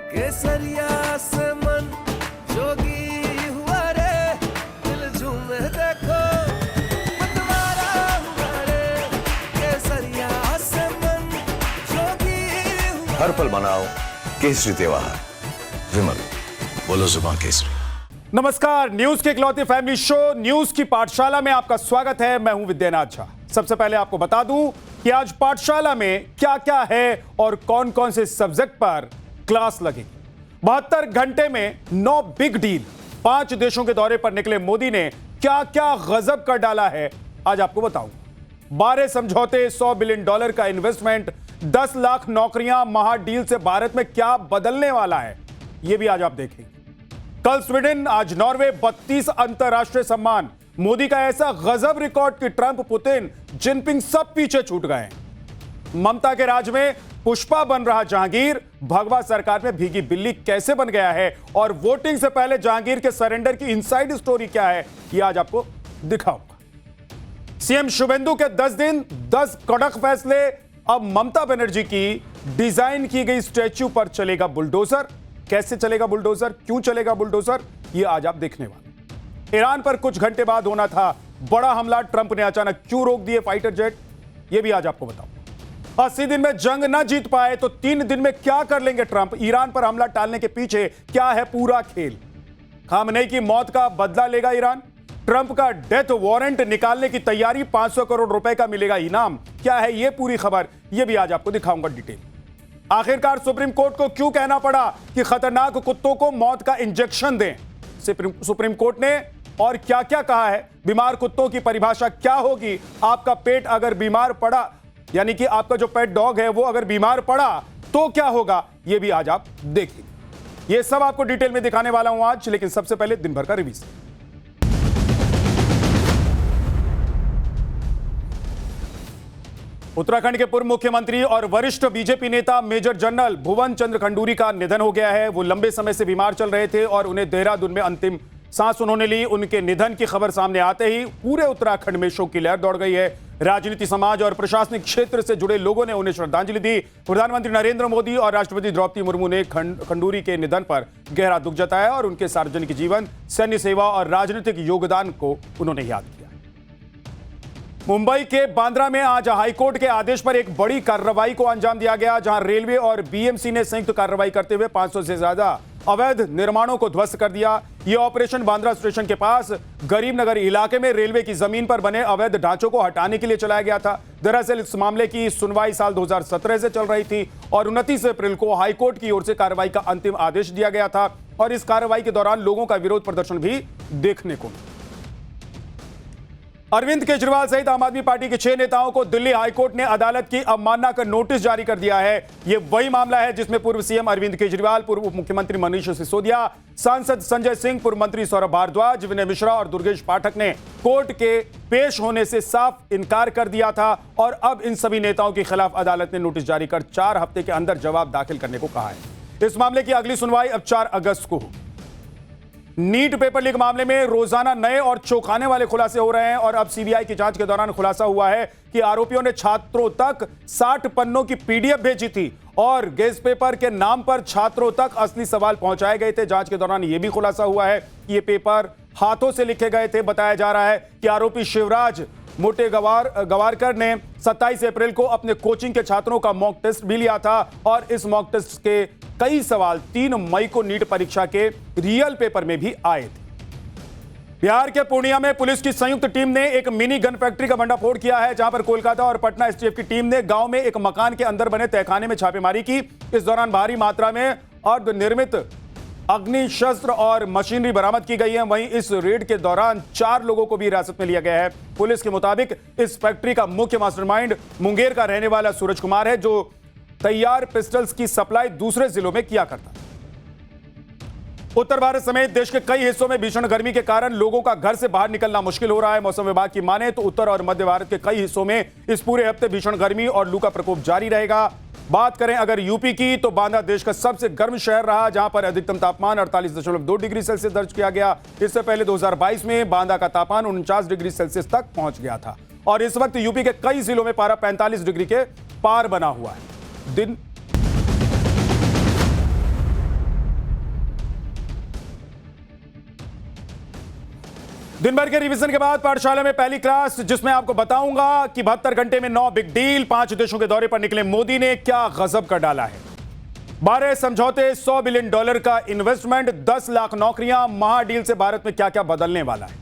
केसरिया से मन जोगी हुआ रे, दिल झूमे देखो मतवारा हुआ रे, केसरिया से मन जोगी हुआ। हर पल मनाओ केसरी त्योहार। विमल, बोलो जुबान केसरी। नमस्कार, न्यूज की इकलौती फैमिली शो न्यूज की पाठशाला में आपका स्वागत है। मैं हूं विद्यानाथ झा। सबसे पहले आपको बता दूं कि आज पाठशाला में क्या क्या है और कौन कौन से सब्जेक्ट पर क्लास लगेगी। 72 घंटे में 9 बिग डील, 5 देशों के दौरे पर निकले मोदी ने क्या क्या गजब कर डाला है, आज आपको बताऊंगा। 12 समझौते, $100 बिलियन का इन्वेस्टमेंट, 10 लाख नौकरियां, महा डील से भारत में क्या बदलने वाला है, यह भी आज आप देखेंगे। कल स्वीडन, आज नॉर्वे, 32 अंतरराष्ट्रीय सम्मान। मोदी का ऐसा गजब रिकॉर्ड कि ट्रंप, पुतिन, जिनपिंग सब पीछे छूट गए। ममता के राज में पुष्पा बन रहा जहांगीर, भगवा सरकार में भीगी बिल्ली कैसे बन गया है और वोटिंग से पहले जहांगीर के सरेंडर की इनसाइड स्टोरी क्या है, यह आज आपको दिखाऊंगा। सीएम शुभेंदु के 10 दिन, 10 कड़क फैसले। अब ममता बनर्जी की डिजाइन की गई स्टैच्यू पर चलेगा बुलडोजर। कैसे चलेगा बुलडोजर, क्यों चलेगा बुलडोजर, यह आज आप देखने वाले। ईरान पर कुछ घंटे बाद होना था बड़ा हमला, ट्रंप ने अचानक क्यों रोक दिए फाइटर जेट, यह भी आज आपको बताऊंगा। 80 दिन में जंग ना जीत पाए तो 3 दिन में क्या कर लेंगे ट्रंप। ईरान पर हमला टालने के पीछे क्या है पूरा खेल। खामनेई की मौत का बदला लेगा ईरान। ट्रंप का डेथ वारंट निकालने की तैयारी, 500 करोड़ रुपए का मिलेगा इनाम। क्या है यह पूरी खबर, यह भी आज आपको दिखाऊंगा डिटेल। आखिरकार सुप्रीम कोर्ट को क्यों कहना पड़ा कि खतरनाक कुत्तों को मौत का इंजेक्शन दें। सुप्रीम कोर्ट ने और क्या क्या कहा है, बीमार कुत्तों की परिभाषा क्या होगी, आपका पेट अगर बीमार पड़ा, यानी कि आपका जो पेट डॉग है वो अगर बीमार पड़ा तो क्या होगा, यह भी आज आप देखेंगे। यह सब आपको डिटेल में दिखाने वाला हूं आज, लेकिन सबसे पहले दिन भर का रिवीजन। उत्तराखंड के पूर्व मुख्यमंत्री और वरिष्ठ बीजेपी नेता मेजर जनरल भुवन चंद्र खंडूरी का निधन हो गया है। वो लंबे समय से बीमार चल रहे थे और उन्हें देहरादून में अंतिम सांस उन्होंने ली। उनके निधन की खबर सामने आते ही पूरे उत्तराखंड में शोक की लहर दौड़ गई है। राजनीति, समाज और प्रशासनिक क्षेत्र से जुड़े लोगों ने उन्हें श्रद्धांजलि दी। प्रधानमंत्री नरेंद्र मोदी और राष्ट्रपति द्रौपदी मुर्मू ने खंडूरी के निधन पर गहरा दुख जताया और उनके सार्वजनिक जीवन, सैन्य सेवा और राजनीतिक योगदान को उन्होंने याद किया। मुंबई के बांद्रा में आज हाईकोर्ट के आदेश पर एक बड़ी कार्रवाई को अंजाम दिया गया, जहां रेलवे और बीएमसी ने संयुक्त कार्रवाई करते हुए 500 से ज्यादा अवैध निर्माणों को ध्वस्त कर दिया। यह ऑपरेशन बांद्रा स्टेशन के पास गरीब नगर इलाके में रेलवे की जमीन पर बने अवैध ढांचों को हटाने के लिए चलाया गया था। दरअसल इस मामले की सुनवाई साल 2017 से चल रही थी और 29 अप्रैल को हाईकोर्ट की ओर से कार्रवाई का अंतिम आदेश दिया गया था और इस कार्रवाई के दौरान लोगों का विरोध प्रदर्शन भी देखने को मिला। अरविंद केजरीवाल सहित आम आदमी पार्टी के 6 नेताओं को दिल्ली हाईकोर्ट ने अदालत की अवमानना का नोटिस जारी कर दिया है। यह वही मामला है जिसमें पूर्व सीएम अरविंद केजरीवाल, पूर्व उप मुख्यमंत्री मनीष सिसोदिया, सांसद संजय सिंह, पूर्व मंत्री सौरभ भारद्वाज, विनय मिश्रा और दुर्गेश पाठक ने कोर्ट के पेश होने से साफ इनकार कर दिया था और अब इन सभी नेताओं के खिलाफ अदालत ने नोटिस जारी कर 4 हफ्ते के अंदर जवाब दाखिल करने को कहा है। इस मामले की अगली सुनवाई अब 4 अगस्त को होगी। नीट पेपर लीक मामले में रोजाना नए और चौंकाने वाले खुलासे हो रहे हैं और अब सीबीआई की जांच के दौरान खुलासा हुआ है कि आरोपियों ने छात्रों तक 60 पन्नों की पीडीएफ भेजी थी और गेस्ट पेपर के नाम पर छात्रों तक असली सवाल पहुंचाए गए थे। जांच के दौरान यह भी खुलासा हुआ है कि ये पेपर हाथों से लिखे गए थे। बताया जा रहा है कि आरोपी शिवराज मोटे गवारकर ने 27 अप्रैल को अपने कोचिंग के छात्रों का मॉक टेस्ट भी लिया था और इस मॉक टेस्ट के कई सवाल 3 मई को नीट परीक्षा के रियल पेपर में भी आए थे। बिहार के पूर्णिया में पुलिस की संयुक्त टीम ने एक मिनी गन फैक्ट्री का भंडाफोड़ किया है, जहां पर कोलकाता और पटना एसटीएफ की टीम ने गांव में एक मकान के अंदर बने तहखाने में छापेमारी की। इस दौरान भारी मात्रा में अर्धनिर्मित अग्निशस्त्र और मशीनरी बरामद की गई है। वहीं इस रेड के दौरान 4 लोगों को भी हिरासत में लिया गया है। पुलिस के मुताबिक इस फैक्ट्री का मुख्य मास्टरमाइंड मुंगेर का रहने वाला सूरज कुमार है, जो तैयार पिस्टल्स की सप्लाई दूसरे जिलों में किया करता है। उत्तर भारत समेत देश के कई हिस्सों में भीषण गर्मी के कारण लोगों का घर से बाहर निकलना मुश्किल हो रहा है। मौसम विभाग की माने तो उत्तर और मध्य भारत के कई हिस्सों में इस पूरे हफ्ते भीषण गर्मी और लू का प्रकोप जारी रहेगा। बात करें अगर यूपी की, तो बांदा देश का सबसे गर्म शहर रहा, जहां पर अधिकतम तापमान 48.2 डिग्री सेल्सियस दर्ज किया गया। इससे पहले 2022 में बांदा का तापमान 49 डिग्री सेल्सियस तक पहुंच गया था और इस वक्त यूपी के कई जिलों में पारा 45 डिग्री के पार बना हुआ है। दिन भर के रिवीजन के बाद पाठशाला में पहली क्लास, जिसमें आपको बताऊंगा कि 72 घंटे में 9 बिग डील, 5 देशों के दौरे पर निकले मोदी ने क्या गजब कर डाला है। 12 समझौते, $100 बिलियन का इन्वेस्टमेंट, 10 लाख नौकरियां, महा डील से भारत में क्या क्या बदलने वाला है।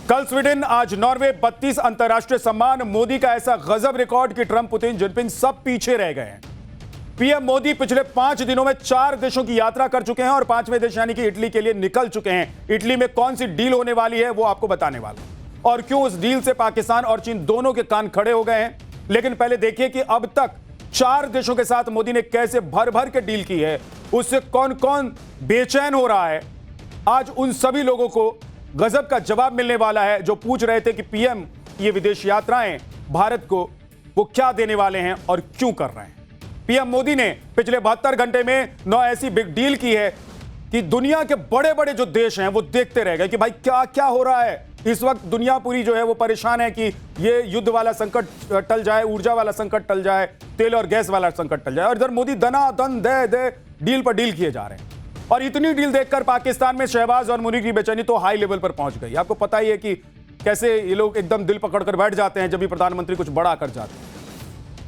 कल स्वीडन, आज नॉर्वे, 32 अंतरराष्ट्रीय सम्मान। मोदी का ऐसा गजब रिकॉर्ड कि ट्रंप, पुतिन, जिनपिंग सब पीछे रह गए हैं। पीएम मोदी पिछले 5 दिनों में 4 देशों की यात्रा कर चुके हैं और 5वें देश यानी कि इटली के लिए निकल चुके हैं। इटली में कौन सी डील होने वाली है वो आपको बताने वाला हूं, और क्यों उस डील से पाकिस्तान और चीन दोनों के कान खड़े हो गए हैं। लेकिन पहले देखिए कि अब तक 4 देशों के साथ मोदी ने कैसे भर भर के डील की है, उससे कौन कौन बेचैन हो रहा है। आज उन सभी लोगों को गजब का जवाब मिलने वाला है जो पूछ रहे थे कि पीएम ये विदेश यात्राएं भारत को वो क्या देने वाले हैं और क्यों कर रहे हैं। पीएम मोदी ने पिछले 72 घंटे में 9 ऐसी बिग डील की है कि दुनिया के बड़े बड़े जो देश हैं वो देखते रह गए कि भाई क्या क्या हो रहा है। इस वक्त दुनिया पूरी जो है वो परेशान है कि ये युद्ध वाला संकट टल जाए, ऊर्जा वाला संकट टल जाए, तेल और गैस वाला संकट टल जाए, और इधर मोदी दनादन दे डील पर डील किए जा रहे हैं। और इतनी डील देखकर पाकिस्तान में शहबाज और मुनीर की बेचैनी तो हाई लेवल पर पहुंच गई। आपको पता ही है कि कैसे ये लोग एकदम दिल पकड़कर बैठ जाते हैं जब भी प्रधानमंत्री कुछ बड़ा कर जाते हैं।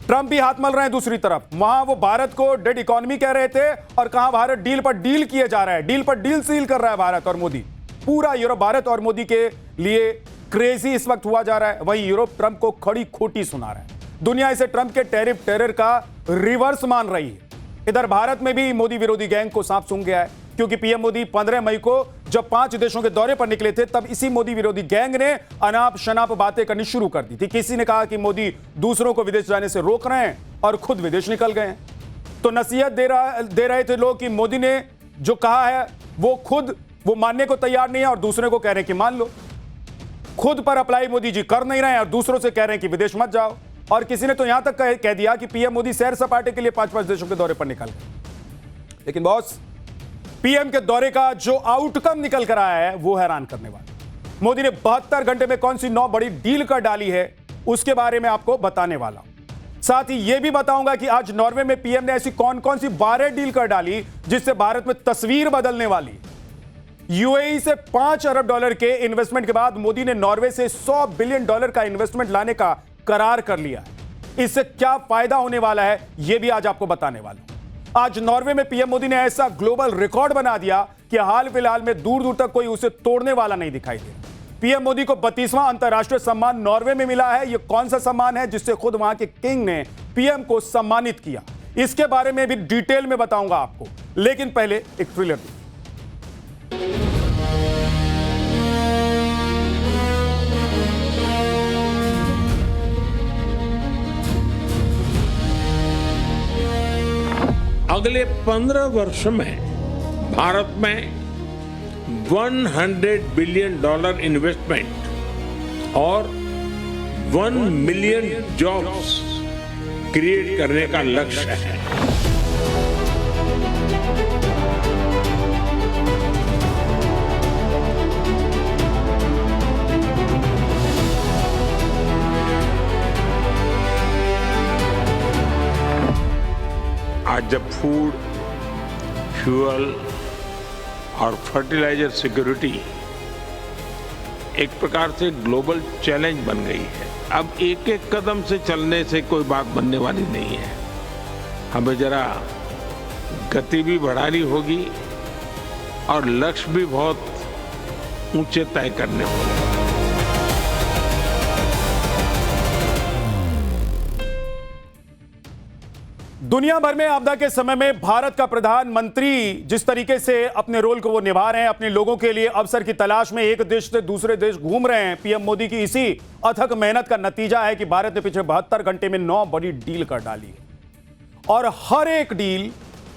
ट्रंप भी हाथ मल रहे हैं दूसरी तरफ। वहां वो भारत को डेड इकोनॉमी कह रहे थे और कहां भारत डील पर डील किए जा रहा है, डील पर डील सील कर रहा है भारत और मोदी। पूरा यूरोप भारत और मोदी के लिए क्रेजी इस वक्त हुआ जा रहा है। वहीं यूरोप ट्रंप को खड़ी खोटी सुना रहा है। दुनिया इसे ट्रंप के टैरिफ टेरर का रिवर्स मान रही है। इधर भारत में भी मोदी विरोधी गैंग को सांप सूंघ गया है, क्योंकि पीएम मोदी 15 मई को जब 5 देशों के दौरे पर निकले थे तब इसी मोदी विरोधी गैंग ने अनाप शनाप बातें करनी शुरू कर दी थी। किसी ने कहा कि मोदी दूसरों को विदेश जाने से रोक रहे हैं और खुद विदेश निकल गए हैं। तो नसीहत दे रहे थे लोग कि मोदी ने जो कहा है वो खुद वो मानने को तैयार नहीं है और दूसरे को कह रहे हैं कि मान लो। खुद पर अप्लाई मोदी जी कर नहीं रहे हैं और दूसरों से कह रहे हैं कि विदेश मत जाओ। और किसी ने तो यहां तक कह दिया कि पीएम मोदी सैर सपाटे के लिए 5 देशों के दौरे पर निकल गए। लेकिन बॉस, पीएम के दौरे का जो आउटकम निकल कर आया है वो हैरान करने वाला। मोदी ने 72 घंटे में कौन सी 9 बड़ी डील कर डाली है उसके बारे में आपको बताने वाला हूं। साथ ही यह भी बताऊंगा कि आज नॉर्वे में पीएम ने ऐसी कौन कौन सी 12 डील कर डाली जिससे भारत में तस्वीर बदलने वाली। यूएई से $5 अरब के इन्वेस्टमेंट के बाद मोदी ने नॉर्वे से $100 बिलियन का इन्वेस्टमेंट लाने का करार कर लिया है। इससे क्या फायदा होने वाला है यह भी आज आपको बताने वाला हूं। आज नॉर्वे में पीएम मोदी ने ऐसा ग्लोबल रिकॉर्ड बना दिया कि हाल फिलहाल में दूर दूर तक कोई उसे तोड़ने वाला नहीं दिखाई दे। पीएम मोदी को 32वां अंतरराष्ट्रीय सम्मान नॉर्वे में मिला है। यह कौन सा सम्मान है जिससे खुद वहां के किंग ने पीएम को सम्मानित किया, इसके बारे में भी डिटेल में बताऊंगा आपको। लेकिन पहले एक थ्रिलर। अगले 15 वर्ष में भारत में $100 बिलियन इन्वेस्टमेंट और 1 मिलियन जॉब्स क्रिएट करने का लक्ष्य है। आज जब फूड, फ्यूल और फर्टिलाइजर सिक्योरिटी एक प्रकार से ग्लोबल चैलेंज बन गई है, अब एक एक कदम से चलने से कोई बात बनने वाली नहीं है। हमें जरा गति भी बढ़ानी होगी और लक्ष्य भी बहुत ऊंचे तय करने होंगे। दुनिया भर में आपदा के समय में भारत का प्रधानमंत्री जिस तरीके से अपने रोल को वो निभा रहे हैं, अपने लोगों के लिए अवसर की तलाश में एक देश से दूसरे देश घूम रहे हैं, पीएम मोदी की इसी अथक मेहनत का नतीजा है कि भारत ने पिछले 72 घंटे में 9 बड़ी डील कर डाली है और हर एक डील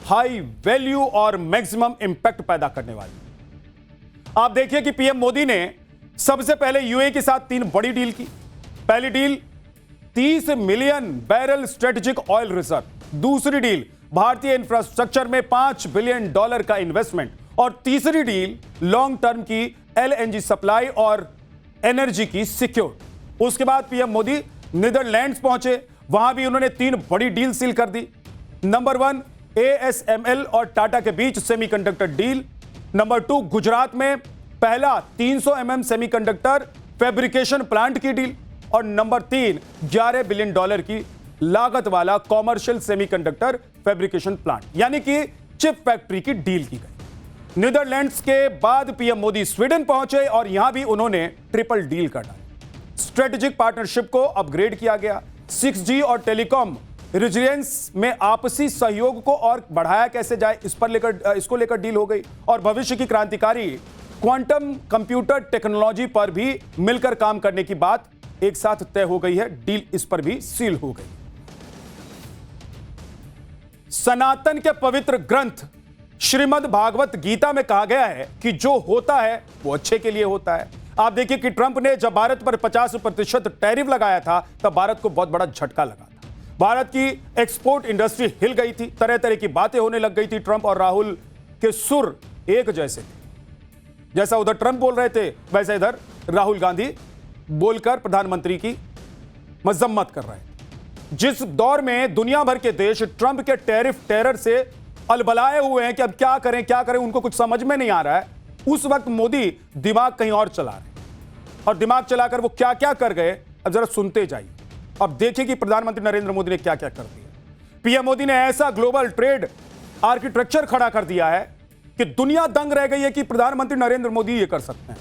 हाई वैल्यू और मैक्सिमम इंपैक्ट पैदा करने वाली। आप देखिए कि पीएम मोदी ने सबसे पहले यूएई के साथ 3 बड़ी डील की। पहली deal 30 million barrel strategic oil reserve, दूसरी डील भारतीय इंफ्रास्ट्रक्चर में $5 बिलियन का इन्वेस्टमेंट और तीसरी डील लॉन्ग टर्म की एलएनजी सप्लाई और एनर्जी की सिक्योर। उसके बाद पीएम मोदी नीदरलैंड्स पहुंचे, वहां भी उन्होंने 3 बड़ी डील सील कर दी। नंबर 1 ASML और टाटा के बीच सेमीकंडक्टर डील। नंबर 2 गुजरात में पहला 300 mm सेमीकंडक्टर फैब्रिकेशन प्लांट की डील, और नंबर 3 $11 बिलियन की लागत वाला कॉमर्शियल सेमीकंडक्टर फैब्रिकेशन प्लांट यानी कि चिप फैक्ट्री की डील की गई। नीदरलैंड्स के बाद पीएम मोदी स्वीडन पहुंचे और यहां भी उन्होंने ट्रिपल डील कर डाली। स्ट्रेटेजिक पार्टनरशिप को अपग्रेड किया गया, 6G और टेलीकॉम रेजिलियंस में आपसी सहयोग को और बढ़ाया कैसे जाए इसको लेकर डील हो गई, और भविष्य की क्रांतिकारी क्वांटम कंप्यूटर टेक्नोलॉजी पर भी मिलकर काम करने की बात एक साथ तय हो गई है। डील इस पर भी सील हो गई। सनातन के पवित्र ग्रंथ श्रीमद् भागवत गीता में कहा गया है कि जो होता है वो अच्छे के लिए होता है। आप देखिए कि ट्रंप ने जब भारत पर 50% टैरिफ लगाया था तब भारत को बहुत बड़ा झटका लगा था। भारत की एक्सपोर्ट इंडस्ट्री हिल गई थी, तरह तरह की बातें होने लग गई थी। ट्रंप और राहुल के सुर एक जैसे थे, जैसा उधर ट्रंप बोल रहे थे वैसे इधर राहुल गांधी बोलकर प्रधानमंत्री की मजम्मत कर रहे थे। जिस दौर में दुनिया भर के देश ट्रंप के टैरिफ टेरर से अलबलाए हुए हैं कि अब क्या करें, उनको कुछ समझ में नहीं आ रहा है, उस वक्त मोदी दिमाग कहीं और चला रहे हैं। और दिमाग चलाकर वो क्या क्या कर गए अब जरा सुनते जाइए। अब देखिए कि प्रधानमंत्री नरेंद्र मोदी ने क्या क्या कर दिया। पीएम मोदी ने ऐसा ग्लोबल ट्रेड आर्किटेक्चर खड़ा कर दिया है कि दुनिया दंग रह गई है कि प्रधानमंत्री नरेंद्र मोदी ये कर सकते हैं,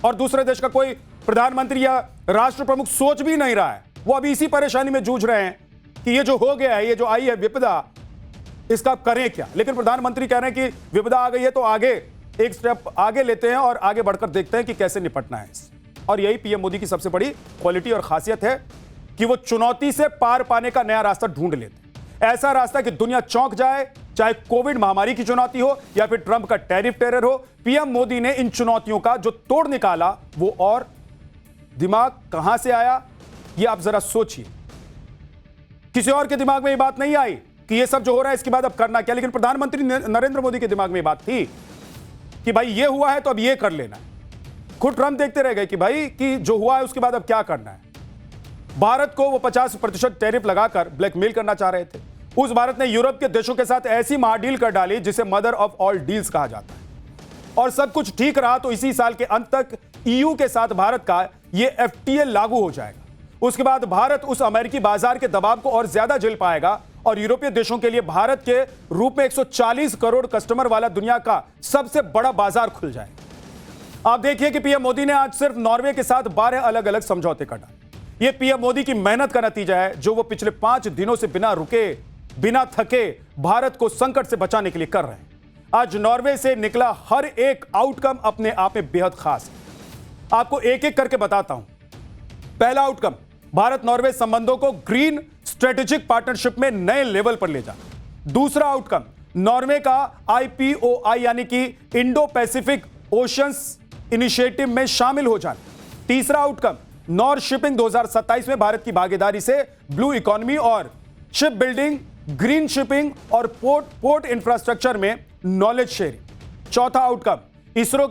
और दूसरे देश का कोई प्रधानमंत्री या राष्ट्र प्रमुख सोच भी नहीं रहा है। वो अभी इसी परेशानी में जूझ रहे हैं कि ये जो हो गया है, ये जो आई है विपदा, इसका करें क्या। लेकिन प्रधानमंत्री कह रहे हैं कि विपदा आ गई है तो आगे एक स्टेप आगे लेते हैं और आगे बढ़कर देखते हैं कि कैसे निपटना है इससे। और यही पीएम मोदी की सबसे बड़ी क्वालिटी और खासियत है कि वो चुनौती से पार पाने का नया रास्ता ढूंढ लेते हैं। ऐसा रास्ता कि दुनिया चौंक जाए, चाहे कोविड महामारी की चुनौती हो या फिर ट्रंप का टैरिफ टेरर हो। पीएम मोदी ने इन चुनौतियों का जो तोड़ निकाला, वो और दिमाग कहां से आया ये आप जरा सोचिए। किसी और के दिमाग में ये बात नहीं आई कि ये सब जो हो रहा है इसके बाद अब करना क्या, लेकिन प्रधानमंत्री नरेंद्र मोदी के दिमाग में ये बात थी कि भाई ये हुआ है तो अब ये कर लेना है। खुद ट्रंप देखते रह गए कि भाई कि जो हुआ है उसके बाद अब क्या करना है। भारत को वो 50% टैरिफ लगाकर ब्लैकमेल करना चाह रहे थे। उस भारत ने यूरोप के देशों के साथ ऐसी महाडील कर डाली जिसे मदर ऑफ ऑल डील्स कहा जाता है। और सब कुछ ठीक रहा तो इसी साल के अंत तक ईयू के साथ भारत का ये FTA लागू हो जाएगा। उसके बाद भारत उस अमेरिकी बाजार के दबाव को और ज्यादा झेल पाएगा और यूरोपीय देशों के लिए भारत के रूप में 140 करोड़ कस्टमर वाला दुनिया का सबसे बड़ा बाजार खुल जाएगा। आप देखिए कि पीएम मोदी ने आज सिर्फ नॉर्वे के साथ 12 अलग अलग समझौते कर डाले। यह पीएम मोदी की मेहनत का नतीजा है जो वो पिछले 5 दिनों से बिना रुके बिना थके भारत को संकट से बचाने के लिए कर रहे हैं। आज नॉर्वे से निकला हर एक आउटकम अपने आप में बेहद खास है। आपको एक एक करके बताता हूं। पहला आउटकम, भारत नॉर्वे संबंधों को ग्रीन स्ट्रेटेजिक पार्टनरशिप में नए लेवल पर ले जाना। दूसरा आउटकम, नॉर्वे का IPOI यानी कि इंडो पैसिफिक ओशियंस इनिशिएटिव में शामिल हो जाना। तीसरा आउटकम, नॉर्थ शिपिंग 2027 में भारत की भागीदारी से ब्लू इकोनॉमी और शिप बिल्डिंग, ग्रीन शिपिंग और पोर्ट इंफ्रास्ट्रक्चर में नॉलेज शेयरिंग। चौथा आउटकम, इसरो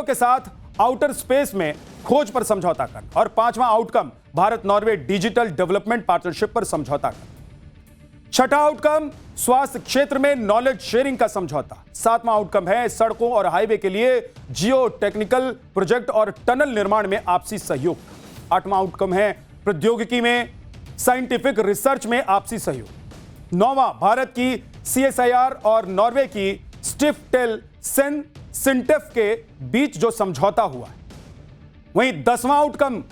के साथ आउटर स्पेस में खोज पर समझौता करना। और पांचवां outcome, Bharat Norway digital development partnership पर समझौता करना। छठा आउटकम, स्वास्थ्य क्षेत्र में नॉलेज शेयरिंग का समझौता। सातवां आउटकम है सड़कों और हाईवे के लिए जियो टेक्निकल प्रोजेक्ट और टनल निर्माण में आपसी सहयोग। आठवां आउटकम है प्रौद्योगिकी में साइंटिफिक रिसर्च में आपसी सहयोग। नौवां, भारत की CSIR और नॉर्वे की स्टिफ्टेल सिंटेफ के बीच जो समझौता हुआ है। वहीं 10वां आउटकम,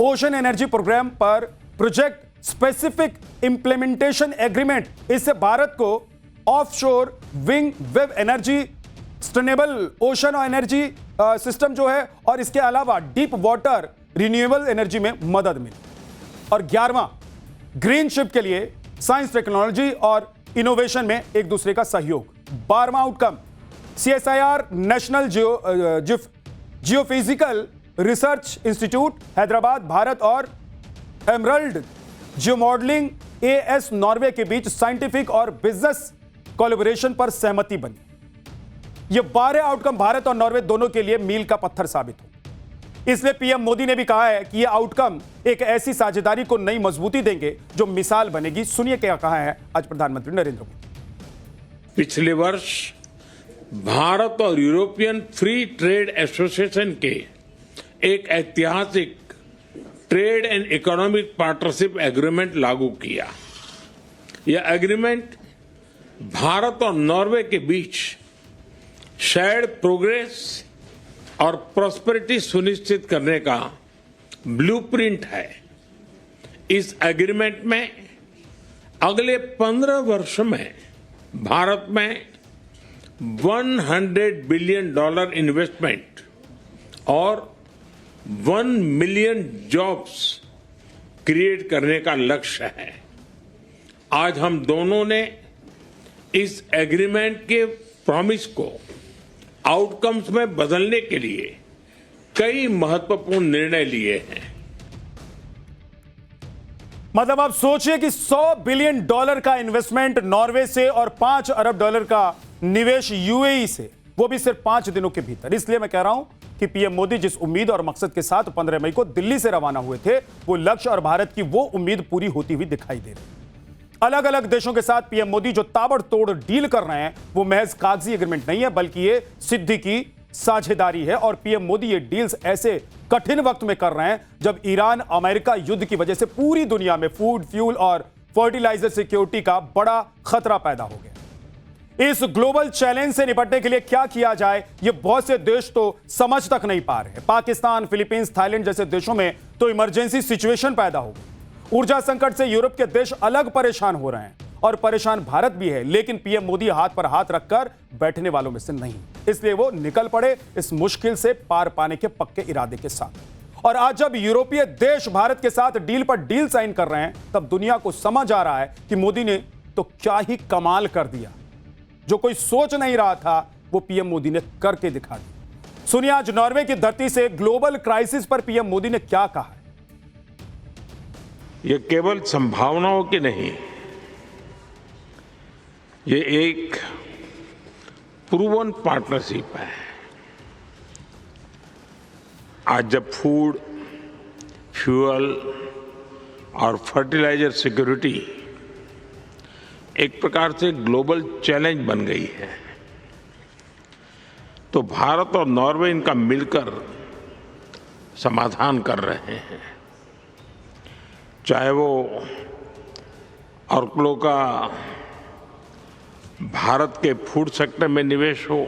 ओशन एनर्जी प्रोग्राम पर प्रोजेक्ट स्पेसिफिक इंप्लीमेंटेशन एग्रीमेंट। इससे भारत को offshore wing wave energy, sustainable ocean energy system जो है और इसके अलावा डीप वाटर रिन्यूएबल एनर्जी में मदद मिली। और 11वां, ग्रीन शिप के लिए साइंस टेक्नोलॉजी और इनोवेशन में एक दूसरे का सहयोग। 12वां outcome, CSIR national geophysical research institute Hyderabad Bharat और Emerald Geo Modelling AS Norway के बीच साइंटिफिक और बिजनेस कोलैबोरेशन पर सहमति बनी। ये 12 आउटकम भारत और नॉर्वे दोनों के लिए मील का पत्थर साबित हो। इसलिए पीएम मोदी ने भी कहा है कि ये आउटकम एक ऐसी साझेदारी को नई मजबूती देंगे जो मिसाल बनेगी। सुनिए क्या कहा है आज प्रधानमंत्री नरेंद्र मोदी। पिछले वर्ष भारत और यूरोपियन फ्री ट्रेड एसोसिएशन के एक ऐतिहासिक trade and economic partnership agreement लागू किया। यह एग्रीमेंट भारत और नॉर्वे के बीच शेयर्ड प्रोग्रेस और प्रॉस्पेरिटी सुनिश्चित करने का ब्लूप्रिंट है। इस एग्रीमेंट में अगले 15 वर्ष में भारत में $100 बिलियन इन्वेस्टमेंट और 1 मिलियन जॉब्स क्रिएट करने का लक्ष्य है। आज हम दोनों ने इस एग्रीमेंट के प्रॉमिस को आउटकम्स में बदलने के लिए कई महत्वपूर्ण निर्णय लिए हैं। मतलब आप सोचिए कि $100 बिलियन का इन्वेस्टमेंट नॉर्वे से और $5 अरब का निवेश यूएई से, वो भी सिर्फ 5 दिनों के भीतर। इसलिए मैं कह रहा हूं कि पीएम मोदी जिस उम्मीद और मकसद के साथ 15 मई को दिल्ली से रवाना हुए थे, वो लक्ष्य और भारत की वो उम्मीद पूरी होती हुई दिखाई दे रही है। अलग अलग देशों के साथ पीएम मोदी जो ताबड़तोड़ डील कर रहे हैं, वो महज कागजी एग्रीमेंट नहीं है, बल्कि ये सिद्धि की साझेदारी है। और पीएम मोदी ये डील्स ऐसे कठिन वक्त में कर रहे हैं जब ईरान अमेरिका युद्ध की वजह से पूरी दुनिया में फूड, फ्यूल और फर्टिलाइजर सिक्योरिटी का बड़ा खतरा पैदा हो गया। इस ग्लोबल चैलेंज से निपटने के लिए क्या किया जाए, ये बहुत से देश तो समझ तक नहीं पा रहे। पाकिस्तान, फिलीपींस, थाईलैंड जैसे देशों में तो इमरजेंसी सिचुएशन पैदा हो गई। ऊर्जा संकट से यूरोप के देश अलग परेशान हो रहे हैं और परेशान भारत भी है, लेकिन पीएम मोदी हाथ पर हाथ रखकर बैठने वालों में से नहीं। इसलिए वो निकल पड़े इस मुश्किल से पार पाने के पक्के इरादे के साथ। और आज जब यूरोपीय देश भारत के साथ डील पर डील साइन कर रहे हैं, तब दुनिया को समझ आ रहा है कि मोदी ने तो क्या ही कमाल कर दिया। जो कोई सोच नहीं रहा था, वो पीएम मोदी ने करके दिखा दिया। सुनिए आज नॉर्वे की धरती से ग्लोबल क्राइसिस पर पीएम मोदी ने क्या कहा है। ये केवल संभावनाओं की नहीं, ये एक प्रूवन पार्टनरशिप है। आज जब फूड, फ्यूल और फर्टिलाइजर सिक्योरिटी एक प्रकार से ग्लोबल चैलेंज बन गई है, तो भारत और नॉर्वे इनका मिलकर समाधान कर रहे हैं। चाहे वो ऑर्कलो का भारत के फूड सेक्टर में निवेश हो,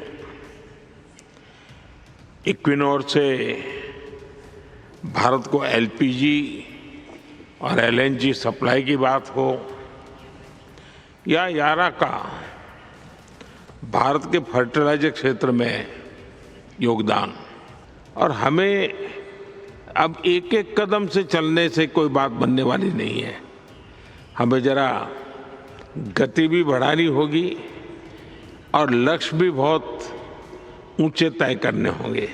इक्विनोर से भारत को एलपीजी और एलएनजी सप्लाई की बात हो, या यारा का भारत के फर्टिलाइजर क्षेत्र में योगदान। और हमें अब एक एक कदम से चलने से कोई बात बनने वाली नहीं है। हमें जरा गति भी बढ़ानी होगी और लक्ष्य भी बहुत ऊंचे तय करने होंगे।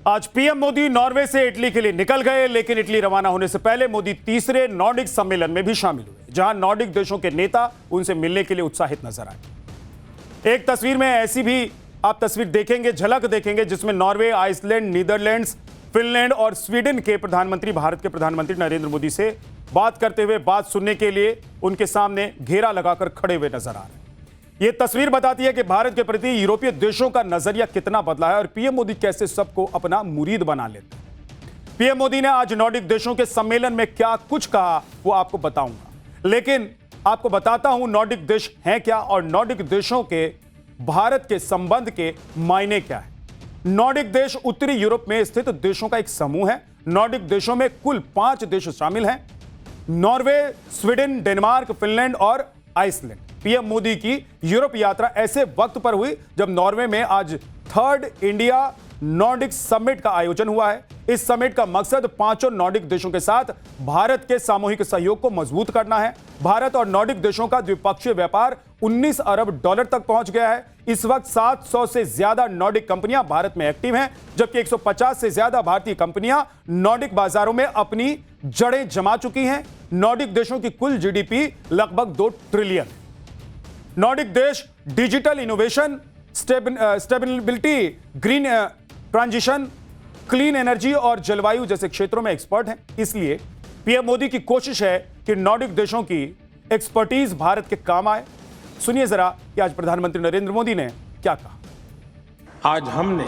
आज पीएम मोदी नॉर्वे से इटली के लिए निकल गए, लेकिन इटली रवाना होने से पहले मोदी तीसरे नॉर्डिक सम्मेलन में भी शामिल हुए, जहां नॉर्डिक देशों के नेता उनसे मिलने के लिए उत्साहित नजर आए। एक तस्वीर में ऐसी भी आप तस्वीर देखेंगे, झलक देखेंगे, जिसमें नॉर्वे, आइसलैंड, नीदरलैंड्स, फिनलैंड और स्वीडन के प्रधानमंत्री भारत के प्रधानमंत्री नरेंद्र मोदी से बात करते हुए, बात सुनने के लिए उनके सामने घेरा लगाकर खड़े हुए नजर आ रहे हैं। यह तस्वीर बताती है कि भारत के प्रति यूरोपीय देशों का नजरिया कितना बदला है और पीएम मोदी कैसे सबको अपना मुरीद बना लेते हैं। पीएम मोदी ने आज नॉर्डिक देशों के सम्मेलन में क्या कुछ कहा, वो आपको बताऊंगा, लेकिन आपको बताता हूं नॉर्डिक देश हैं क्या और नॉर्डिक देशों के भारत के संबंध के मायने क्या है। नॉर्डिक देश उत्तरी यूरोप में स्थित देशों का एक समूह है। नॉर्डिक देशों में कुल 5 देश शामिल हैं: नॉर्वे, स्वीडन, डेनमार्क, फिनलैंड और आइसलैंड। पीएम मोदी की यूरोप यात्रा ऐसे वक्त पर हुई जब नॉर्वे में आज 3rd इंडिया नॉर्डिक समिट का आयोजन हुआ है। इस समिट का मकसद 5 नॉर्डिक देशों के साथ भारत के सामूहिक सहयोग को मजबूत करना है। भारत और नॉर्डिक देशों का द्विपक्षीय व्यापार $19 अरब तक पहुंच गया है। इस वक्त 700 से ज्यादा नॉर्डिक कंपनियां भारत में एक्टिव हैं, जबकि 150 से ज्यादा भारतीय कंपनियां नॉर्डिक बाजारों में अपनी जड़ें जमा चुकी हैं। नॉर्डिक देशों की कुल जीडीपी लगभग 2 ट्रिलियन। नॉर्डिक देश digital innovation, stability, green transition, clean energy और जलवायु जैसे क्षेत्रों में एक्सपर्ट हैं। इसलिए पीएम मोदी की कोशिश है कि नॉर्डिक देशों की एक्सपर्टीज भारत के काम आए। सुनिए जरा कि आज प्रधानमंत्री नरेंद्र मोदी ने क्या कहा। आज हमने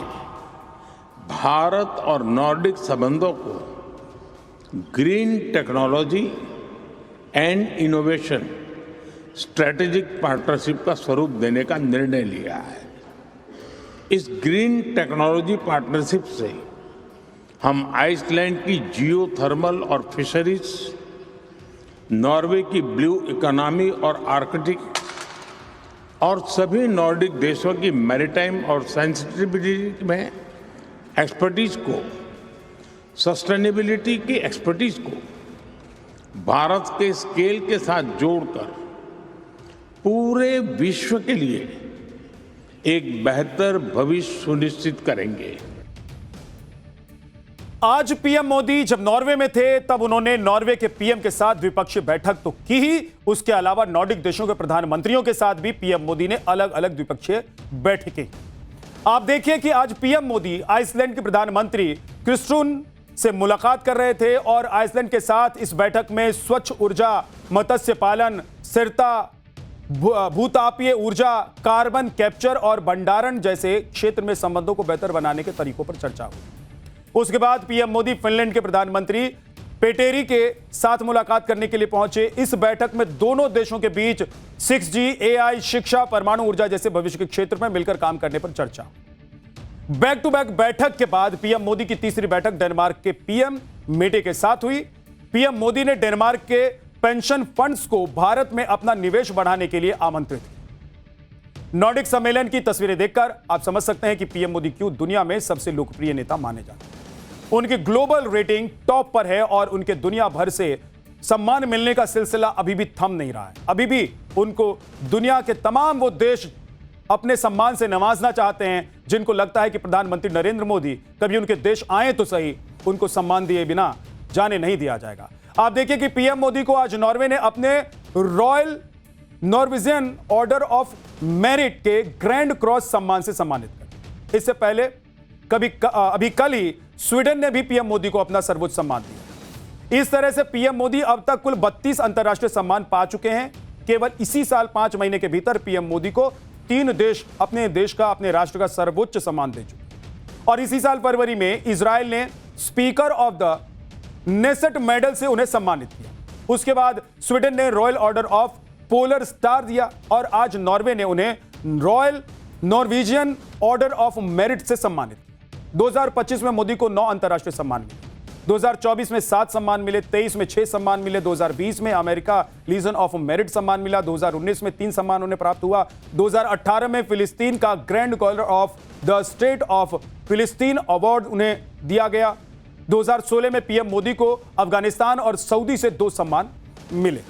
भारत और नॉर्डिक संबंधों को green technology and innovation strategic partnership का स्वरूप देने का निर्णय लिया है। इस ग्रीन टेक्नोलॉजी पार्टनरशिप से हम आइसलैंड की जियो थर्मल और फिशरीज, नॉर्वे की ब्लू इकोनॉमी और आर्कटिक और सभी नॉर्डिक देशों की मैरीटाइम और सेंसिटिविटी में एक्सपर्टीज को, सस्टेनेबिलिटी की एक्सपर्टीज को भारत के स्केल के साथ जोड़कर पूरे विश्व के लिए एक बेहतर भविष्य सुनिश्चित करेंगे। आज पीएम मोदी जब नॉर्वे में थे तब उन्होंने नॉर्वे के पीएम के साथ द्विपक्षीय बैठक तो की ही, उसके अलावा नॉर्डिक देशों के प्रधानमंत्रियों के साथ भी पीएम मोदी ने अलग अलग द्विपक्षीय बैठकें। आप देखिए कि आज पीएम मोदी आइसलैंड के प्रधानमंत्री क्रिस्टून से मुलाकात कर रहे थे और आइसलैंड के साथ इस बैठक में स्वच्छ ऊर्जा, मत्स्य पालन, स्थिरता, भूतापीय ऊर्जा, कार्बन कैप्चर और भंडारण जैसे क्षेत्र में संबंधों को बेहतर बनाने के तरीकों पर चर्चा हुई। उसके बाद पीएम मोदी फिनलैंड के प्रधानमंत्री पेटेरी के साथ मुलाकात करने के लिए पहुंचे। इस बैठक में दोनों देशों के बीच 6G, AI, शिक्षा, परमाणु ऊर्जा जैसे भविष्य के क्षेत्र में मिलकर काम करने पर चर्चा। बैक टू बैक बैठक के बाद पीएम मोदी की तीसरी बैठक डेनमार्क के पीएम मेटे के साथ हुई। पीएम मोदी ने डेनमार्क के पेंशन फंड्स को भारत में अपना निवेश बढ़ाने के लिए आमंत्रित किया। नॉर्डिक सम्मेलन की तस्वीरें देखकर आप समझ सकते हैं कि पीएम मोदी क्यों दुनिया में सबसे लोकप्रिय नेता माने जाते हैं। उनकी ग्लोबल रेटिंग टॉप पर है और उनके दुनिया भर से सम्मान मिलने का सिलसिला अभी भी थम नहीं रहा है। अभी भी उनको दुनिया के तमाम वो देश अपने सम्मान से नवाजना चाहते हैं जिनको लगता है कि प्रधानमंत्री नरेंद्र मोदी कभी उनके देश आए तो सही, उनको सम्मान दिए बिना जाने नहीं दिया जाएगा। आप देखिए कि पीएम मोदी को आज नॉर्वे ने अपने royal Norwegian order of merit के ग्रैंड क्रॉस सम्मान से सम्मानित किया। इससे पहले अभी कल ही स्वीडन ने भी पीएम मोदी को अपना सर्वोच्च सम्मान दिया। इस तरह से पीएम मोदी अब तक कुल 32 अंतर्राष्ट्रीय सम्मान पा चुके हैं। केवल इसी साल 5 महीने के भीतर पीएम मोदी को 3 देश अपने राष्ट्र का सर्वोच्च सम्मान दे चुके। और इसी साल फरवरी में इजराइल ने speaker of the Knesset medal से उन्हें सम्मानित किया। उसके बाद स्वीडन ने royal order of polar star दिया और आज नॉर्वे ने उन्हें royal Norwegian order of merit से सम्मानित किया। 2025 में मोदी को 9 अंतर्राष्ट्रीय सम्मान मिले, 2024 में 7 सम्मान मिले, 23 में 6 सम्मान मिले, 2020 में अमेरिका लीजन ऑफ मेरिट सम्मान मिला, 2019 में 3 सम्मान उन्हें प्राप्त हुआ, 2018 में फिलिस्तीन का grand collar of the state of Palestine award उन्हें दिया गया। 2016 में पीएम मोदी को अफगानिस्तान और सऊदी से 2 सम्मान मिले।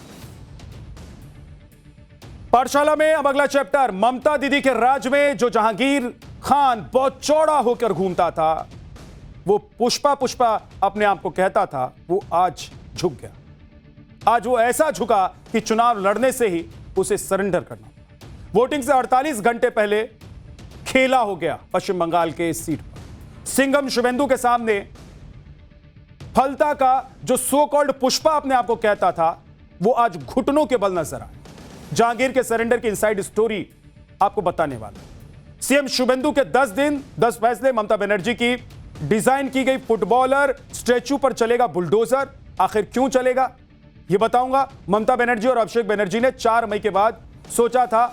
पाठशाला में अब अगला चैप्टर, ममता दीदी के राज में जो जहांगीर खान बहुत चौड़ा होकर घूमता था, वो पुष्पा अपने आप को कहता था, वो आज झुक गया। आज वो ऐसा झुका कि चुनाव लड़ने से ही उसे सरेंडर करना पड़ा। वोटिंग से 48 घंटे पहले खेला हो गया पश्चिम बंगाल के इस सीट पर। सिंघम शुवेंदु के सामने फलता का जो सो कॉल्ड पुष्पा अपने आप को कहता था, वो आज घुटनों के बल नजर आए। जहांगीर के सरेंडर की इनसाइड स्टोरी आपको बताने वाला। सीएम शुवेंदु के 10 दिन 10 फैसले, ममता बनर्जी की डिजाइन की गई फुटबॉलर स्टैच्यू पर चलेगा बुलडोजर, आखिर क्यों चलेगा यह बताऊंगा। ममता बनर्जी और अभिषेक बनर्जी ने 4 मई के बाद सोचा था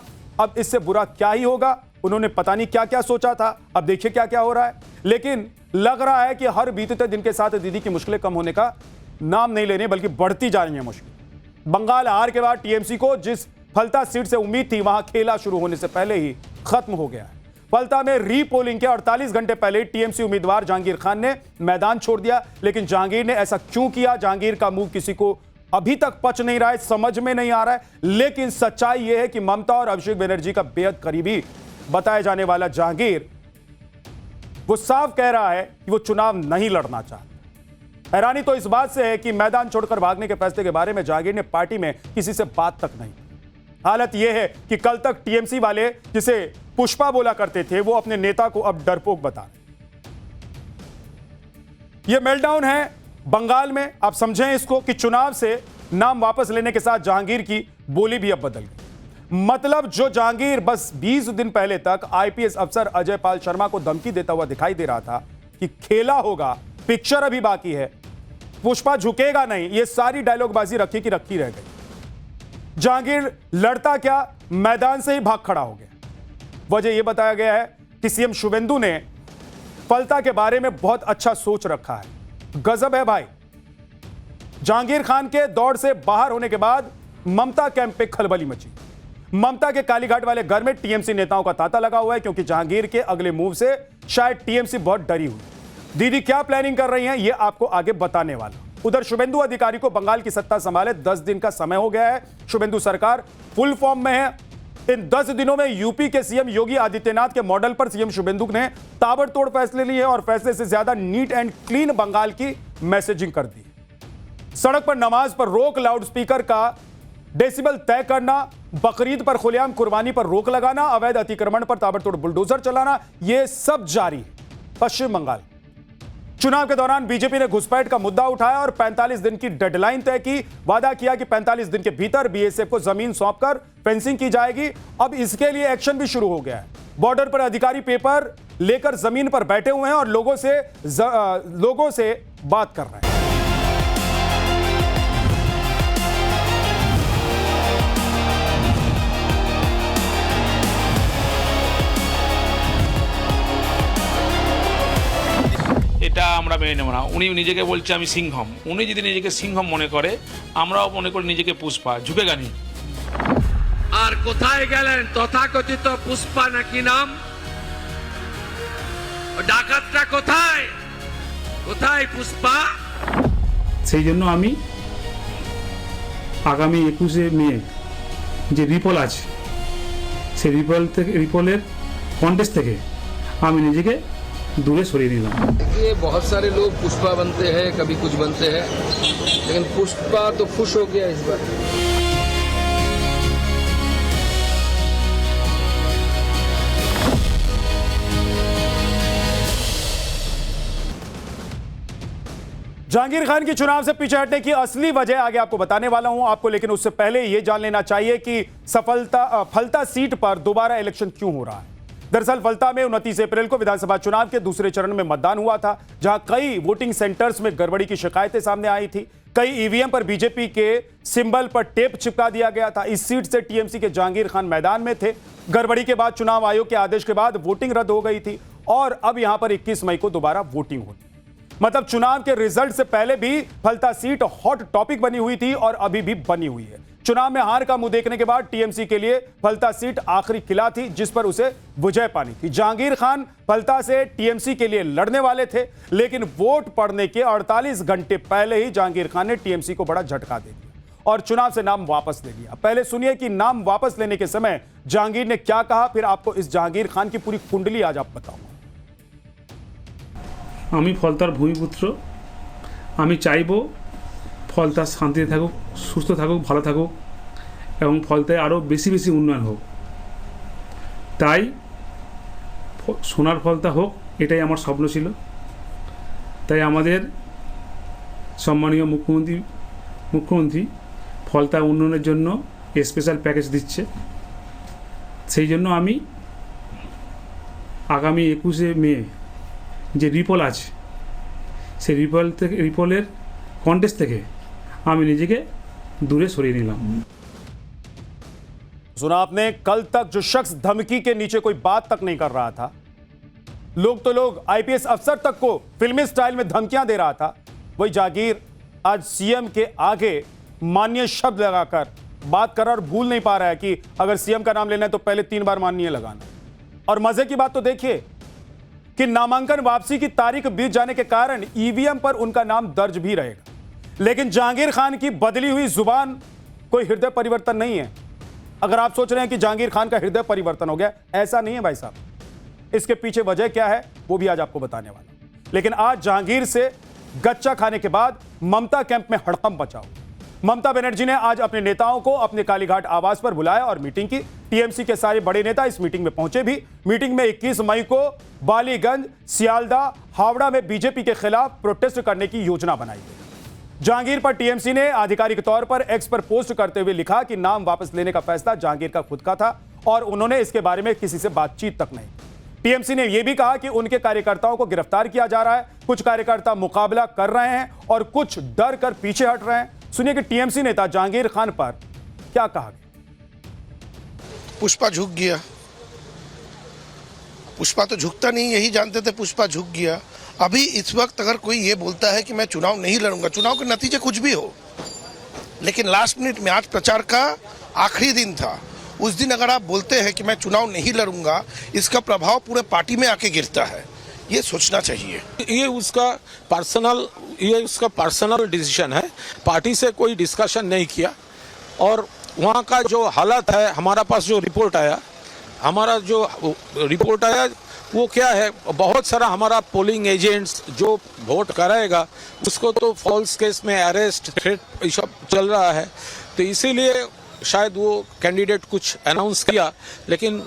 अब इससे बुरा क्या ही होगा। उन्होंने पता नहीं क्या क्या सोचा था, अब देखिए क्या क्या हो रहा है। लेकिन लग रहा है कि हर बीतते दिन के साथ दीदी की मुश्किलें कम होने का नाम नहीं लेने बल्कि बढ़ती जा रही है मुश्किल। बंगाल हार के बाद टीएमसी को जिस फलता सीट से उम्मीद थी, वहां खेला शुरू होने से पहले ही खत्म हो गया है। फलता में रीपोलिंग के 48 घंटे पहले टीएमसी उम्मीदवार जहांगीर खान ने मैदान छोड़ दिया। लेकिन जहांगीर ने ऐसा क्यों किया, जहांगीर का मूव किसी को अभी तक पच नहीं रहा है, समझ में नहीं आ रहा है। लेकिन सच्चाई यह है कि ममता और अभिषेक बनर्जी का बेहद करीबी बताया जाने वाला जहांगीर वो साफ कह रहा है कि वो चुनाव नहीं लड़ना चाहता। हैरानी तो इस बात से है कि मैदान छोड़कर भागने के फैसले के बारे में जहांगीर ने पार्टी में किसी से बात तक नहीं। हालत यह है कि कल तक टीएमसी वाले जिसे पुष्पा बोला करते थे, वो अपने नेता को अब डरपोक बता रहे। यह मेल्टडाउन है बंगाल में, आप समझें इसको कि चुनाव से नाम वापस लेने के साथ जहांगीर की बोली भी अब बदल गई। मतलब जो जहांगीर बस 20 दिन पहले तक आईपीएस अफसर अजय पाल शर्मा को धमकी देता हुआ दिखाई दे रहा था कि खेला होगा, पिक्चर अभी बाकी है, पुष्पा झुकेगा नहीं, ये सारी डायलॉगबाजी रखी की रखी रह गई। जहांगीर लड़ता क्या, मैदान से ही भाग खड़ा हो गया। वजह यह बताया गया है कि सीएम शुभेंदु ने फलता के बारे में बहुत अच्छा सोच रखा है। गजब है भाई। जहांगीर खान के दौड़ से बाहर होने के बाद ममता कैंप पे खलबली मची। ममता के कालीघाट वाले घर में टीएमसी नेताओं का तांता लगा हुआ है, क्योंकि जहांगीर के अगले मूव से शायद टीएमसी बहुत डरी हुई। दीदी क्या प्लानिंग कर रही हैं, यह आपको आगे बताने वाला। उधर शुभेंदु अधिकारी को बंगाल की सत्ता संभाले 10 दिन का समय हो गया है। शुभेंदु सरकार फुल फॉर्म में है। इन 10 दिनों में यूपी के सीएम योगी आदित्यनाथ के मॉडल पर सीएम शुभेंदु ने ताबड़तोड़ फैसले लिए और फैसले से ज्यादा नीट एंड क्लीन बंगाल की मैसेजिंग कर दी। सड़क पर नमाज पर रोक, लाउडस्पीकर का डेसिबल तय करना, बकरीद पर खुलेआम कुर्बानी पर रोक लगाना, अवैध अतिक्रमण पर ताबड़तोड़ बुलडोजर चलाना, यह सब जारी है। पश्चिम बंगाल चुनाव के दौरान बीजेपी ने घुसपैठ का मुद्दा उठाया और 45 दिन की डेडलाइन तय की। वादा किया कि 45 दिन के भीतर बीएसएफ को जमीन सौंपकर फेंसिंग की जाएगी। अब इसके लिए एक्शन भी शुरू हो गया है। बॉर्डर पर अधिकारी पेपर लेकर जमीन पर बैठे हुए हैं और लोगों से बात कर रहे हैं। এটা আমরা মেনে নেব না। উনি নিজেকে বলছে আমি সিংহম, উনি যদি নিজেকে সিংহম মনে করে, আমরাও মনে করি নিজেকে পুষ্পা, ঝুঁকেগা নি। আর কোথায় গেলেন তথাকথিত পুষ্পা নাকি নাম? ডাকাতটা কোথায়? কোথায় পুষ্পা? সেই জন্য আমি আগামী 21শে মে যে রিপল আছে, সেই রিপলের কন্টেস্ট থেকে আমি নিজেকে दूरे सरिए निलाम। ये बहुत सारे लोग पुष्पा बनते हैं, कभी कुछ बनते हैं, लेकिन पुष्पा तो खुश हो गया इस बार। जहांगीर खान की चुनाव से पीछे हटने की असली वजह आगे आपको बताने वाला हूं आपको, लेकिन उससे पहले यह जान लेना चाहिए कि फलता सीट पर दोबारा इलेक्शन क्यों हो रहा है। दरअसल फलता में 29 अप्रैल को विधानसभा चुनाव के दूसरे चरण में मतदान हुआ था, जहां कई वोटिंग सेंटर्स में गड़बड़ी की शिकायतें सामने आई थी। कई ईवीएम पर बीजेपी के सिंबल पर टेप चिपका दिया गया था। इस सीट से टीएमसी के जहांगीर खान मैदान में थे। गड़बड़ी के बाद चुनाव आयोग के आदेश के बाद वोटिंग रद्द हो गई थी और अब यहां पर 21 मई को दोबारा वोटिंग होती। मतलब चुनाव के रिजल्ट से पहले भी फलता सीट हॉट टॉपिक बनी हुई थी और अभी भी बनी हुई है। चुनाव में हार का मुंह देखने के बाद टीएमसी के लिए फलता सीट आखिरी किला थी, जिस पर उसे विजय पानी थी। जहांगीर खान फलता से टीएमसी के लिए लड़ने वाले थे, लेकिन वोट पड़ने के 48 घंटे पहले ही जहांगीर खान ने टीएमसी को बड़ा झटका दे दिया और चुनाव से नाम वापस ले लिया। पहले सुनिए कि नाम वापस लेने के समय जहांगीर ने क्या कहा, फिर आपको इस जहांगीर खान की पूरी कुंडली आज आप बताऊंगा। আমি ফলতার ভূমিপুত্র। আমি চাইবো ফলতা শান্তিতে থাকুক, সুস্থ থাকুক, ভালো থাকুক এবং ফলতায় আরও বেশি বেশি উন্নয়ন হোক। তাই সোনার ফলতা হোক, এটাই আমার স্বপ্ন ছিল। তাই আমাদের সম্মানীয় মুখ্যমন্ত্রী ফলতা উন্নয়নের জন্য স্পেশাল প্যাকেজ দিচ্ছে। সেই জন্য আমি আগামী 21শে মে যে রিপল আছে, সেই রিপলের কন্টেস্ট থেকে আমি নিজেকে दूरे सरिए निलाम। सुना आपने, कल तक जो शख्स धमकी के नीचे कोई बात तक नहीं कर रहा था, लोग आईपीएस अफसर तक को फिल्मी स्टाइल में धमकियां दे रहा था, वही जहांगीर आज सीएम के आगे माननीय शब्द लगाकर बात कर रहा और भूल नहीं पा रहा है कि अगर सीएम का नाम लेना है तो पहले 3 बार माननीय लगाना। और मजे की बात तो देखिए कि नामांकन वापसी की तारीख बीत जाने के कारण ईवीएम पर उनका नाम दर्ज भी रहेगा, लेकिन जहांगीर खान की बदली हुई जुबान कोई हृदय परिवर्तन नहीं है। अगर आप सोच रहे हैं कि जहांगीर खान का हृदय परिवर्तन हो गया, ऐसा नहीं है भाई साहब। इसके पीछे वजह क्या है वो भी आज आपको बताने वाला हूं। लेकिन आज जहांगीर से गच्चा खाने के बाद ममता कैंप में हड़कंप मचा। ममता बनर्जी ने आज अपने नेताओं को अपने कालीघाट आवास पर बुलाया और मीटिंग की। टीएमसी के सारे बड़े नेता इस मीटिंग में पहुंचे भी। मीटिंग में 21 मई को बालीगंज, सियालदा, हावड़ा में बीजेपी के खिलाफ प्रोटेस्ट करने की योजना बनाई गई। जहांगीर पर टीएमसी ने आधिकारिक तौर पर एक्स पर पोस्ट करते हुए लिखा कि नाम वापस लेने का फैसला जहांगीर का खुद का था और उन्होंने इसके बारे में किसी से बातचीत तक नहीं। टीएमसी ने यह भी कहा कि उनके कार्यकर्ताओं को गिरफ्तार किया जा रहा है, कुछ कार्यकर्ता मुकाबला कर रहे हैं और कुछ डर कर पीछे हट रहे हैं। सुनिए कि टीएमसी नेता जहांगीर खान पर क्या कहा। पुष्पा झुक गया। पुष्पा तो झुकता नहीं, यही जानते थे पुष्पा झुक गया। अभी इस वक्त अगर कोई ये बोलता है कि मैं चुनाव नहीं लड़ूंगा, चुनाव के नतीजे कुछ भी हो, लेकिन लास्ट मिनट में, आज प्रचार का आखिरी दिन था, उस दिन अगर आप बोलते हैं कि मैं चुनाव नहीं लड़ूंगा, इसका प्रभाव पूरे पार्टी में आके गिरता है। ये सोचना चाहिए। ये उसका पर्सनल डिसीजन है, पार्टी से कोई डिस्कशन नहीं किया। और वहाँ का जो हालत है, हमारा पास जो रिपोर्ट आया वो क्या है, बहुत सारा हमारा पोलिंग एजेंट्स जो वोट कराएगा उसको तो फॉल्स केस में अरेस्ट, थ्रेट ये सब चल रहा है। तो इसीलिए शायद वो कैंडिडेट कुछ अनाउंस किया, लेकिन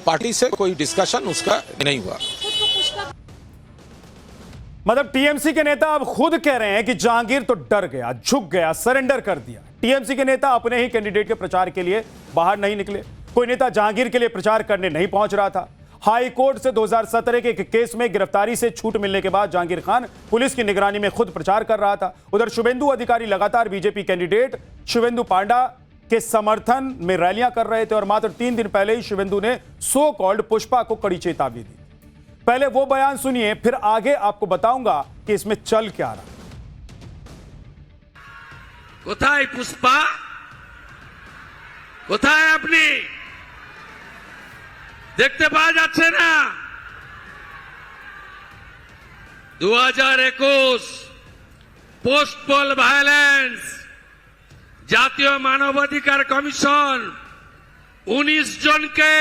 पार्टी से कोई डिस्कशन उसका नहीं हुआ। मतलब टीएमसी के नेता अब खुद कह रहे हैं कि जहांगीर तो डर गया, झुक गया, सरेंडर कर दिया। टीएमसी के नेता अपने ही कैंडिडेट के प्रचार के लिए बाहर नहीं निकले। कोई नेता जहांगीर के लिए प्रचार करने नहीं पहुंच रहा था। हाई कोर्ट से 2017 के केस में गिरफ्तारी से छूट मिलने के बाद जहांगीर खान पुलिस की निगरानी में खुद प्रचार कर रहा था। उधर शुभेंदु अधिकारी लगातार बीजेपी कैंडिडेट शुभेंदु पांडा के समर्थन में रैलियां कर रहे थे और मात्र 3 दिन पहले ही शुभेंदु ने सो कॉल्ड पुष्पा को कड़ी चेतावनी दी। पहले वो बयान सुनिए, फिर आगे आपको बताऊंगा कि इसमें चल क्या रहा। কোথায় পুষ্পা, কোথায় আপনি? দেখতে পাওয়া যাচ্ছে না? 2021 পোস্ট পোল ভায়োলেন্স, জাতীয় মানবাধিকার কমিশন 19 জনকে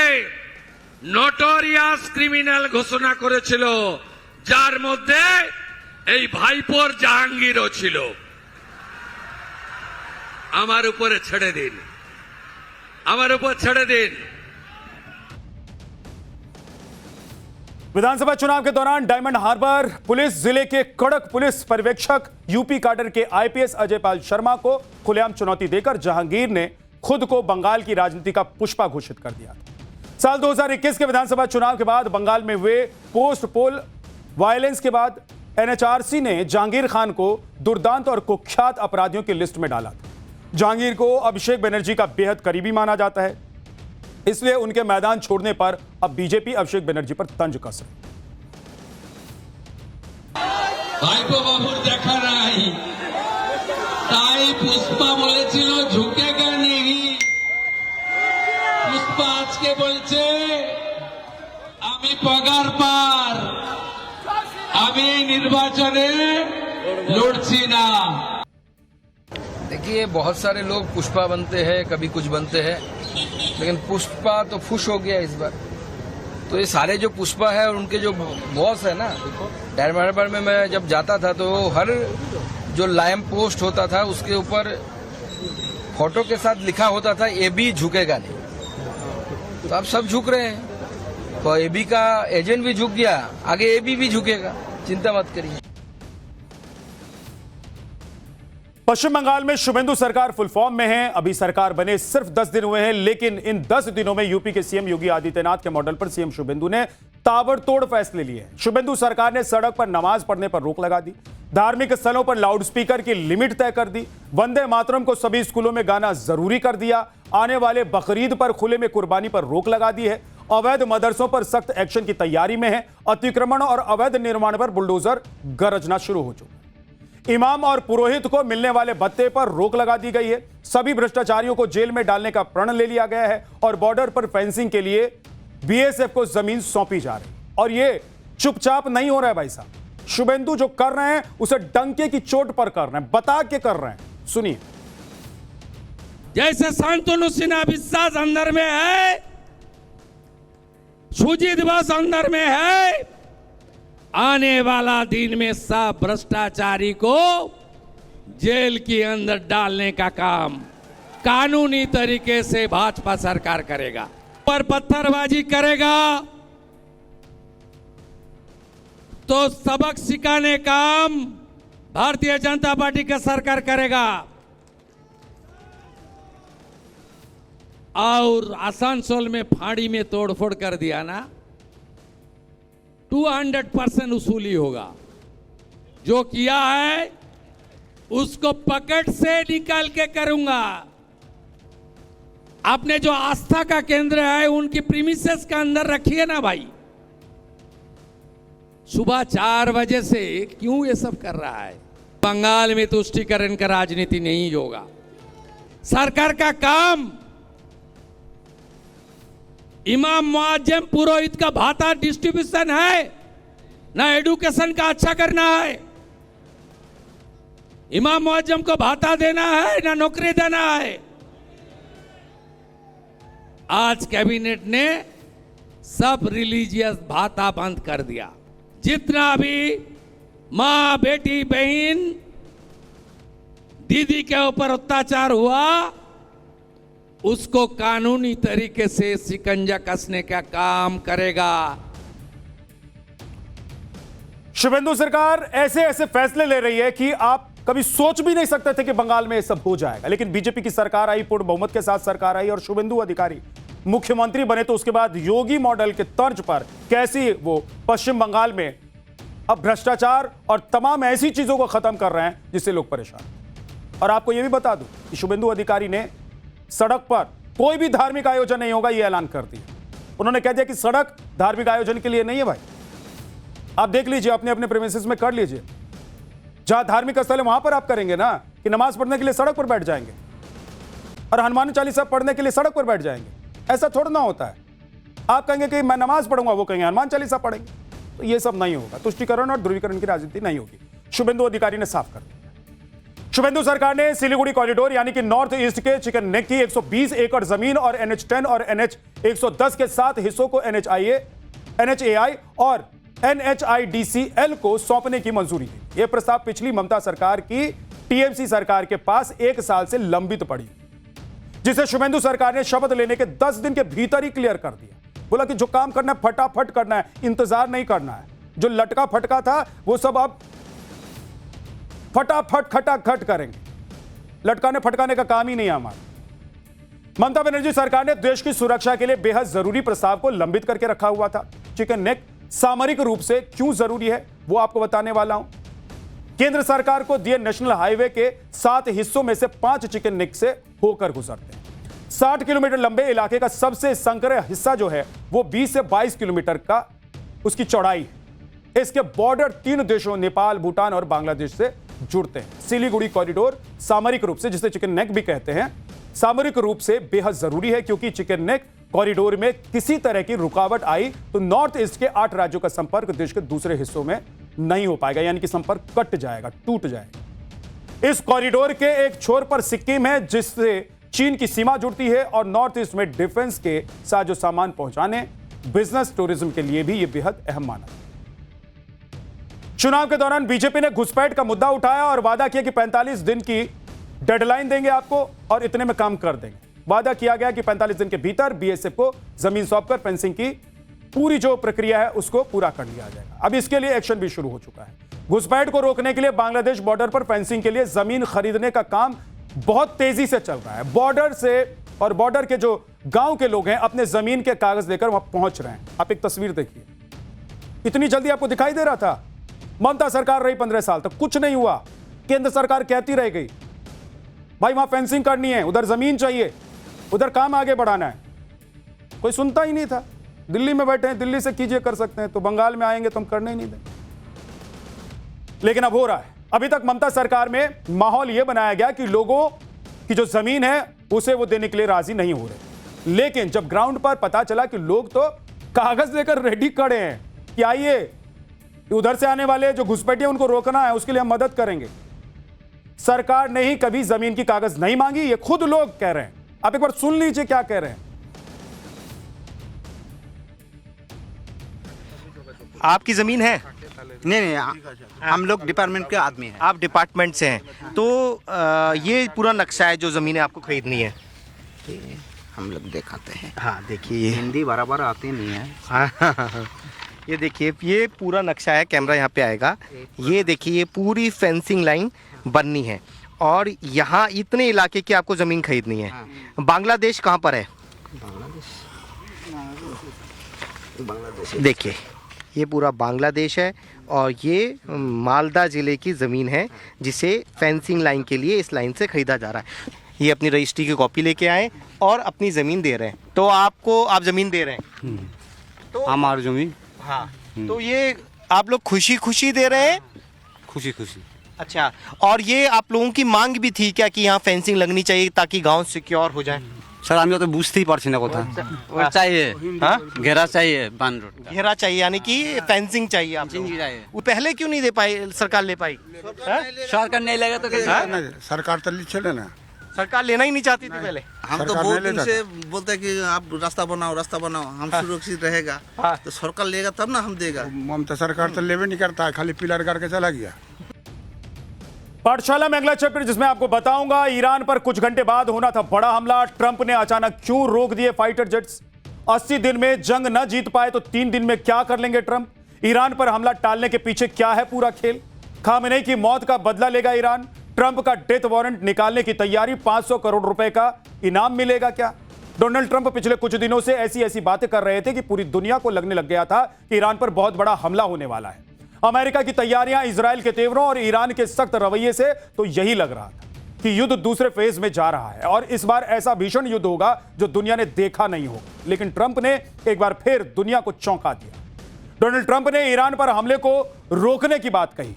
নটোরিয়াস ক্রিমিনাল ঘোষণা করেছিল, যার মধ্যে এই ভাইপোর জাহাঙ্গীরও ছিল। আমার উপরে ছেড়ে দিন, আমার উপর ছেড়ে দিন। विधानसभा चुनाव के दौरान डायमंड हार्बर पुलिस जिले के कड़क पुलिस पर्यवेक्षक यूपी कैडर के आईपीएस अजय पाल शर्मा को खुलेआम चुनौती देकर जहांगीर ने खुद को बंगाल की राजनीति का पुष्पा घोषित कर दिया। साल 2021 के विधानसभा चुनाव के बाद बंगाल में हुए पोस्ट पोल वायलेंस के बाद एनएचआरसी ने जहांगीर खान को दुर्दांत और कुख्यात अपराधियों की लिस्ट में डाला था। जहांगीर को अभिषेक बनर्जी का बेहद करीबी माना जाता है, इसलिए उनके मैदान छोड़ने पर अब बीजेपी अभिषेक बनर्जी पर तंज कस रही। ভাইপো বাবুর দেখা নাই, তাই পুষ্পা বলেছিল ঝুঁকেগা নেই। পুষ্পা আজকে বলছে আমি পগার পার, আমি নির্বাচনে লড়ছি না। देखिए, बहुत सारे लोग पुष्पा बनते हैं, कभी कुछ बनते हैं, लेकिन पुष्पा तो फुश हो गया इस बार। तो ये सारे जो पुष्पा है और उनके जो बॉस है ना, डायमंड हार्बर में मैं जब जाता था तो हर जो लैंप पोस्ट होता था उसके ऊपर फोटो के साथ लिखा होता था एबी झुकेगा नहीं। तो अब सब झुक रहे हैं, तो एबी का एजेंट भी झुक गया, आगे एबी भी झुकेगा, चिंता मत करिए। पश्चिम बंगाल में शुभेंदु सरकार फुल फॉर्म में है। अभी सरकार बने सिर्फ 10 दिन हुए हैं, लेकिन इन 10 दिनों में यूपी के सीएम योगी आदित्यनाथ के मॉडल पर सीएम शुभेंदु ने ताबड़तोड़ फैसले लिए। शुभेंदु सरकार ने सड़क पर नमाज पढ़ने पर रोक लगा दी, धार्मिक स्थलों पर लाउडस्पीकर की लिमिट तय कर दी, वंदे मातरम को सभी स्कूलों में गाना जरूरी कर दिया, आने वाले बकरीद पर खुले में कुर्बानी पर रोक लगा दी है, अवैध मदरसों पर सख्त एक्शन की तैयारी में है, अतिक्रमण और अवैध निर्माण पर बुलडोजर गरजना शुरू हो चुका है। इमाम और पुरोहित को मिलने वाले भत्ते पर रोक लगा दी गई है, सभी भ्रष्टाचारियों को जेल में डालने का प्रण ले लिया गया है और बॉर्डर पर फेंसिंग के लिए बीएसएफ को जमीन सौंपी जा रही है। और ये चुपचाप नहीं हो रहा है भाई साहब, शुभेंदु जो कर रहे हैं उसे डंके की चोट पर कर रहे हैं, बता के कर रहे हैं। सुनिए। जैसे शांतनु सिन्हा विश्वास अंदर में है, सूजी दिवस अंदर में है, आने वाला दिन में सब भ्रष्टाचारी को जेल के अंदर डालने का काम कानूनी तरीके से भाजपा सरकार करेगा। पर पत्थरबाजी करेगा तो सबक सिखाने काम भारतीय जनता पार्टी का सरकार करेगा। और आसनसोल में फाड़ी में तोड़फोड़ कर दिया ना, 200% वसूली होगा। जो किया है उसको पकड़ से निकाल के करूंगा। आपने जो आस्था का केंद्र है उनकी प्रीमिसेस का अंदर रखिए ना भाई। सुबह 4 बजे से क्यों ये सब कर रहा है? बंगाल में तुष्टीकरण का राजनीति नहीं होगा। सरकार का काम इमाम मुअज्जम पुरोहित का भाता डिस्ट्रीब्यूशन है, ना एडुकेशन का अच्छा करना है। इमाम मुअज्जम को भाता देना है ना नौकरी देना है। आज कैबिनेट ने सब रिलीजियस भाता बंद कर दिया। जितना भी मां, बेटी, बहन, दीदी के ऊपर अत्याचार हुआ उसको कानूनी तरीके से शिकंजा कसने का काम करेगा। शुभेंदु सरकार ऐसे ऐसे फैसले ले रही है कि आप कभी सोच भी नहीं सकते थे कि बंगाल में ये सब हो जाएगा। लेकिन बीजेपी की सरकार आई, पूर्ण बहुमत के साथ सरकार आई और शुभेंदु अधिकारी मुख्यमंत्री बने, तो उसके बाद योगी मॉडल के तर्ज पर कैसी वो पश्चिम बंगाल में अब भ्रष्टाचार और तमाम ऐसी चीजों को खत्म कर रहे हैं जिससे लोग परेशान। और आपको यह भी बता दूं कि शुभेंदु अधिकारी ने सड़क पर कोई भी धार्मिक आयोजन नहीं होगा यह ऐलान कर दिया। उन्होंने कह दिया कि सड़क धार्मिक आयोजन के लिए नहीं है भाई। आप देख लीजिए, अपने अपने प्रेमिसेस में कर लीजिए। जहां धार्मिक स्थल है वहां पर आप करेंगे ना कि नमाज पढ़ने के लिए सड़क पर बैठ जाएंगे और हनुमान चालीसा पढ़ने के लिए सड़क पर बैठ जाएंगे। ऐसा थोड़ा ना होता है। आप कहेंगे कि मैं नमाज पढ़ूंगा, वो कहेंगे हनुमान चालीसा पढ़ेंगे। तो ये सब नहीं होगा। तुष्टीकरण और ध्रुवीकरण की राजनीति नहीं होगी। शुभेंदु अधिकारी ने साफ कर दिया। शुभेंदु सरकार ने सिलीगुड़ी कॉरिडोर यानी कि नॉर्थ ईस्ट के चिकन नेक की 120 एकड़ जमीन और NH10 और NH 110 के 7 हिस्सों को NHAI और NHIDCL को सौंपने की मंजूरी दी। यह प्रस्ताव पिछली ममता सरकार की TMC सरकार के पास 1 साल से लंबित पड़ी, जिसे शुभेंदु सरकार ने शपथ लेने के 10 दिन के भीतर ही क्लियर कर दिया। बोला कि जो काम करना है फटाफट करना है, इंतजार नहीं करना है। जो लटका फटका था वो सब अब फटाफट खटाखट करेंगे। लटकाने फटकाने का काम ही नहीं है हमारा। ममता बनर्जी सरकार ने देश की सुरक्षा के लिए बेहद जरूरी प्रस्ताव को लंबित करके रखा हुआ था। चिकन नेक सामरिक रूप से क्यों जरूरी है वो आपको बताने वाला हूं। केंद्र सरकार को दिए नेशनल हाईवे के 7 हिस्सों में से 5 चिकन नेक से होकर गुजरते हैं। 60 किलोमीटर लंबे इलाके का सबसे संकरे हिस्सा जो है वो 20 से 22 किलोमीटर का उसकी चौड़ाई है। इसके बॉर्डर 3 देशों नेपाल, भूटान और बांग्लादेश से जुड़ते हैं। सिलीगुड़ी कॉरिडोर सामरिक रूप से, जिसे चिकन नेक भी कहते हैं, सामरिक रूप से बेहद जरूरी है क्योंकि चिकन नेक कॉरिडोर में किसी तरह की रुकावट आई तो नॉर्थ ईस्ट के 8 राज्यों का संपर्क देश के दूसरे हिस्सों में नहीं हो पाएगा, यानी कि संपर्क कट जाएगा, टूट जाएगा। इस कॉरिडोर के एक छोर पर सिक्किम है जिससे चीन की सीमा जुड़ती है और नॉर्थ ईस्ट में डिफेंस के साजो सामान पहुंचाने, बिजनेस टूरिज्म के लिए भी यह बेहद अहम माना। चुनाव के दौरान बीजेपी ने घुसपैठ का मुद्दा उठाया और वादा किया कि 45 दिन की डेडलाइन देंगे आपको और इतने में काम कर देंगे। वादा किया गया कि 45 दिन के भीतर बीएसएफ को जमीन सौंपकर फेंसिंग की पूरी जो प्रक्रिया है उसको पूरा कर लिया जाएगा। अब इसके लिए एक्शन भी शुरू हो चुका है। घुसपैठ को रोकने के लिए बांग्लादेश बॉर्डर पर फेंसिंग के लिए जमीन खरीदने का काम बहुत तेजी से चल रहा है। बॉर्डर से और बॉर्डर के जो गांव के लोग हैं अपने जमीन के कागज लेकर वहां पहुंच रहे हैं। आप एक तस्वीर देखिए, इतनी जल्दी आपको दिखाई दे रहा था? ममता सरकार रही 15 साल तक, कुछ नहीं हुआ। केंद्र सरकार कहती रह गई भाई वहां फेंसिंग करनी है, उधर जमीन चाहिए, उधर काम आगे बढ़ाना है। कोई सुनता ही नहीं था। दिल्ली में बैठे हैं, दिल्ली से कीजिए, कर सकते हैं, तो बंगाल में आएंगे तो हम करने ही नहीं देंगे। लेकिन अब हो रहा है। अभी तक ममता सरकार में माहौल यह बनाया गया कि लोगों की जो जमीन है उसे वो देने के लिए राजी नहीं हो रहे। लेकिन जब ग्राउंड पर पता चला कि लोग तो कागज लेकर रेडी खड़े हैं कि आइए उधर से आने वाले जो घुसपैठिए उनको रोकना है, उसके लिए हम मदद करेंगे। सरकार ने ही कभी जमीन की कागज नहीं मांगी, ये खुद लोग कह रहे हैं। आप एक बार सुन लीजिए क्या कह रहे हैं। आपकी जमीन है? नहीं, हम लोग डिपार्टमेंट के आदमी हैं। आप डिपार्टमेंट से हैं तो ये पूरा नक्शा है जो ज़मीनें आपको खरीदनी है। हम लोग दिखाते हैं। हाँ देखिए, हिंदी बराबर आती नहीं है। ये देखिए, ये पूरा नक्शा है, कैमरा यहाँ पे आएगा। ये देखिए, ये पूरी फेंसिंग लाइन बननी है और यहाँ इतने इलाके की आपको ज़मीन खरीदनी है। बांग्लादेश कहाँ पर है? देखिए, ये पूरा बांग्लादेश है और ये मालदा ज़िले की ज़मीन है जिसे फेंसिंग लाइन के लिए इस लाइन से ख़रीदा जा रहा है। ये अपनी रजिस्ट्री की कॉपी लेके आए और अपनी ज़मीन दे रहे हैं। तो आप ज़मीन दे रहे हैं तो हमारी जमीन। हाँ, तो ये आप लोग खुशी खुशी दे रहे हैं? खुशी खुशी। अच्छा, और ये आप लोगों की मांग भी थी क्या कि यहाँ फेंसिंग लगनी चाहिए ताकि गांव सिक्योर हो जाए? স্যার আমি তো বুঝতেই পারছি না কথা। चाहिए, हाँ घेरा चाहिए, बान रोड का घेरा चाहिए, यानी कि फेंसिंग चाहिए आप लोगों को। वो पहले क्यों नहीं दे पाई, सरकार ले पाई? सरकार नहीं लगा तो सरकार तो चले ना, सरकार लेना ही नहीं चाहती थी पहले। हम तो बहुत दिन से बोलते हैं कि आप रास्ता बनाओ, हम सुरक्षित रहेगा। तो सरकार लेगा तब ना हम देगा। ममता सरकार तो लेवे नहीं करता है, खाली पिलर करके चला गया। पाठशाला में अगला चैप्टर जिसमें आपको बताऊंगा ईरान पर कुछ घंटे बाद होना था बड़ा हमला। ट्रंप ने अचानक क्यों रोक दिए फाइटर जेट्स? 80 दिन में जंग न जीत पाए तो 3 दिन में क्या कर लेंगे ट्रंप? ईरान पर हमला टालने के पीछे क्या है पूरा खेल? खामेनेई की मौत का बदला लेगा ईरान? ट्रंप का डेथ वारंट निकालने की तैयारी, 500 करोड़ रुपए का इनाम मिलेगा क्या? डोनाल्ड ट्रंप पिछले कुछ दिनों से ऐसी बातें कर रहे थे कि पूरी दुनिया को लगने लग गया था कि ईरान पर बहुत बड़ा हमला होने वाला है। अमेरिका की तैयारियां, इजराइल के तेवरों और ईरान के सख्त रवैये से तो यही लग रहा था कि युद्ध दूसरे फेज में जा रहा है और इस बार ऐसा भीषण युद्ध होगा जो दुनिया ने देखा नहीं होगा। लेकिन ट्रंप ने एक बार फिर दुनिया को चौंका दिया। डोनाल्ड ट्रंप ने ईरान पर हमले को रोकने की बात कही।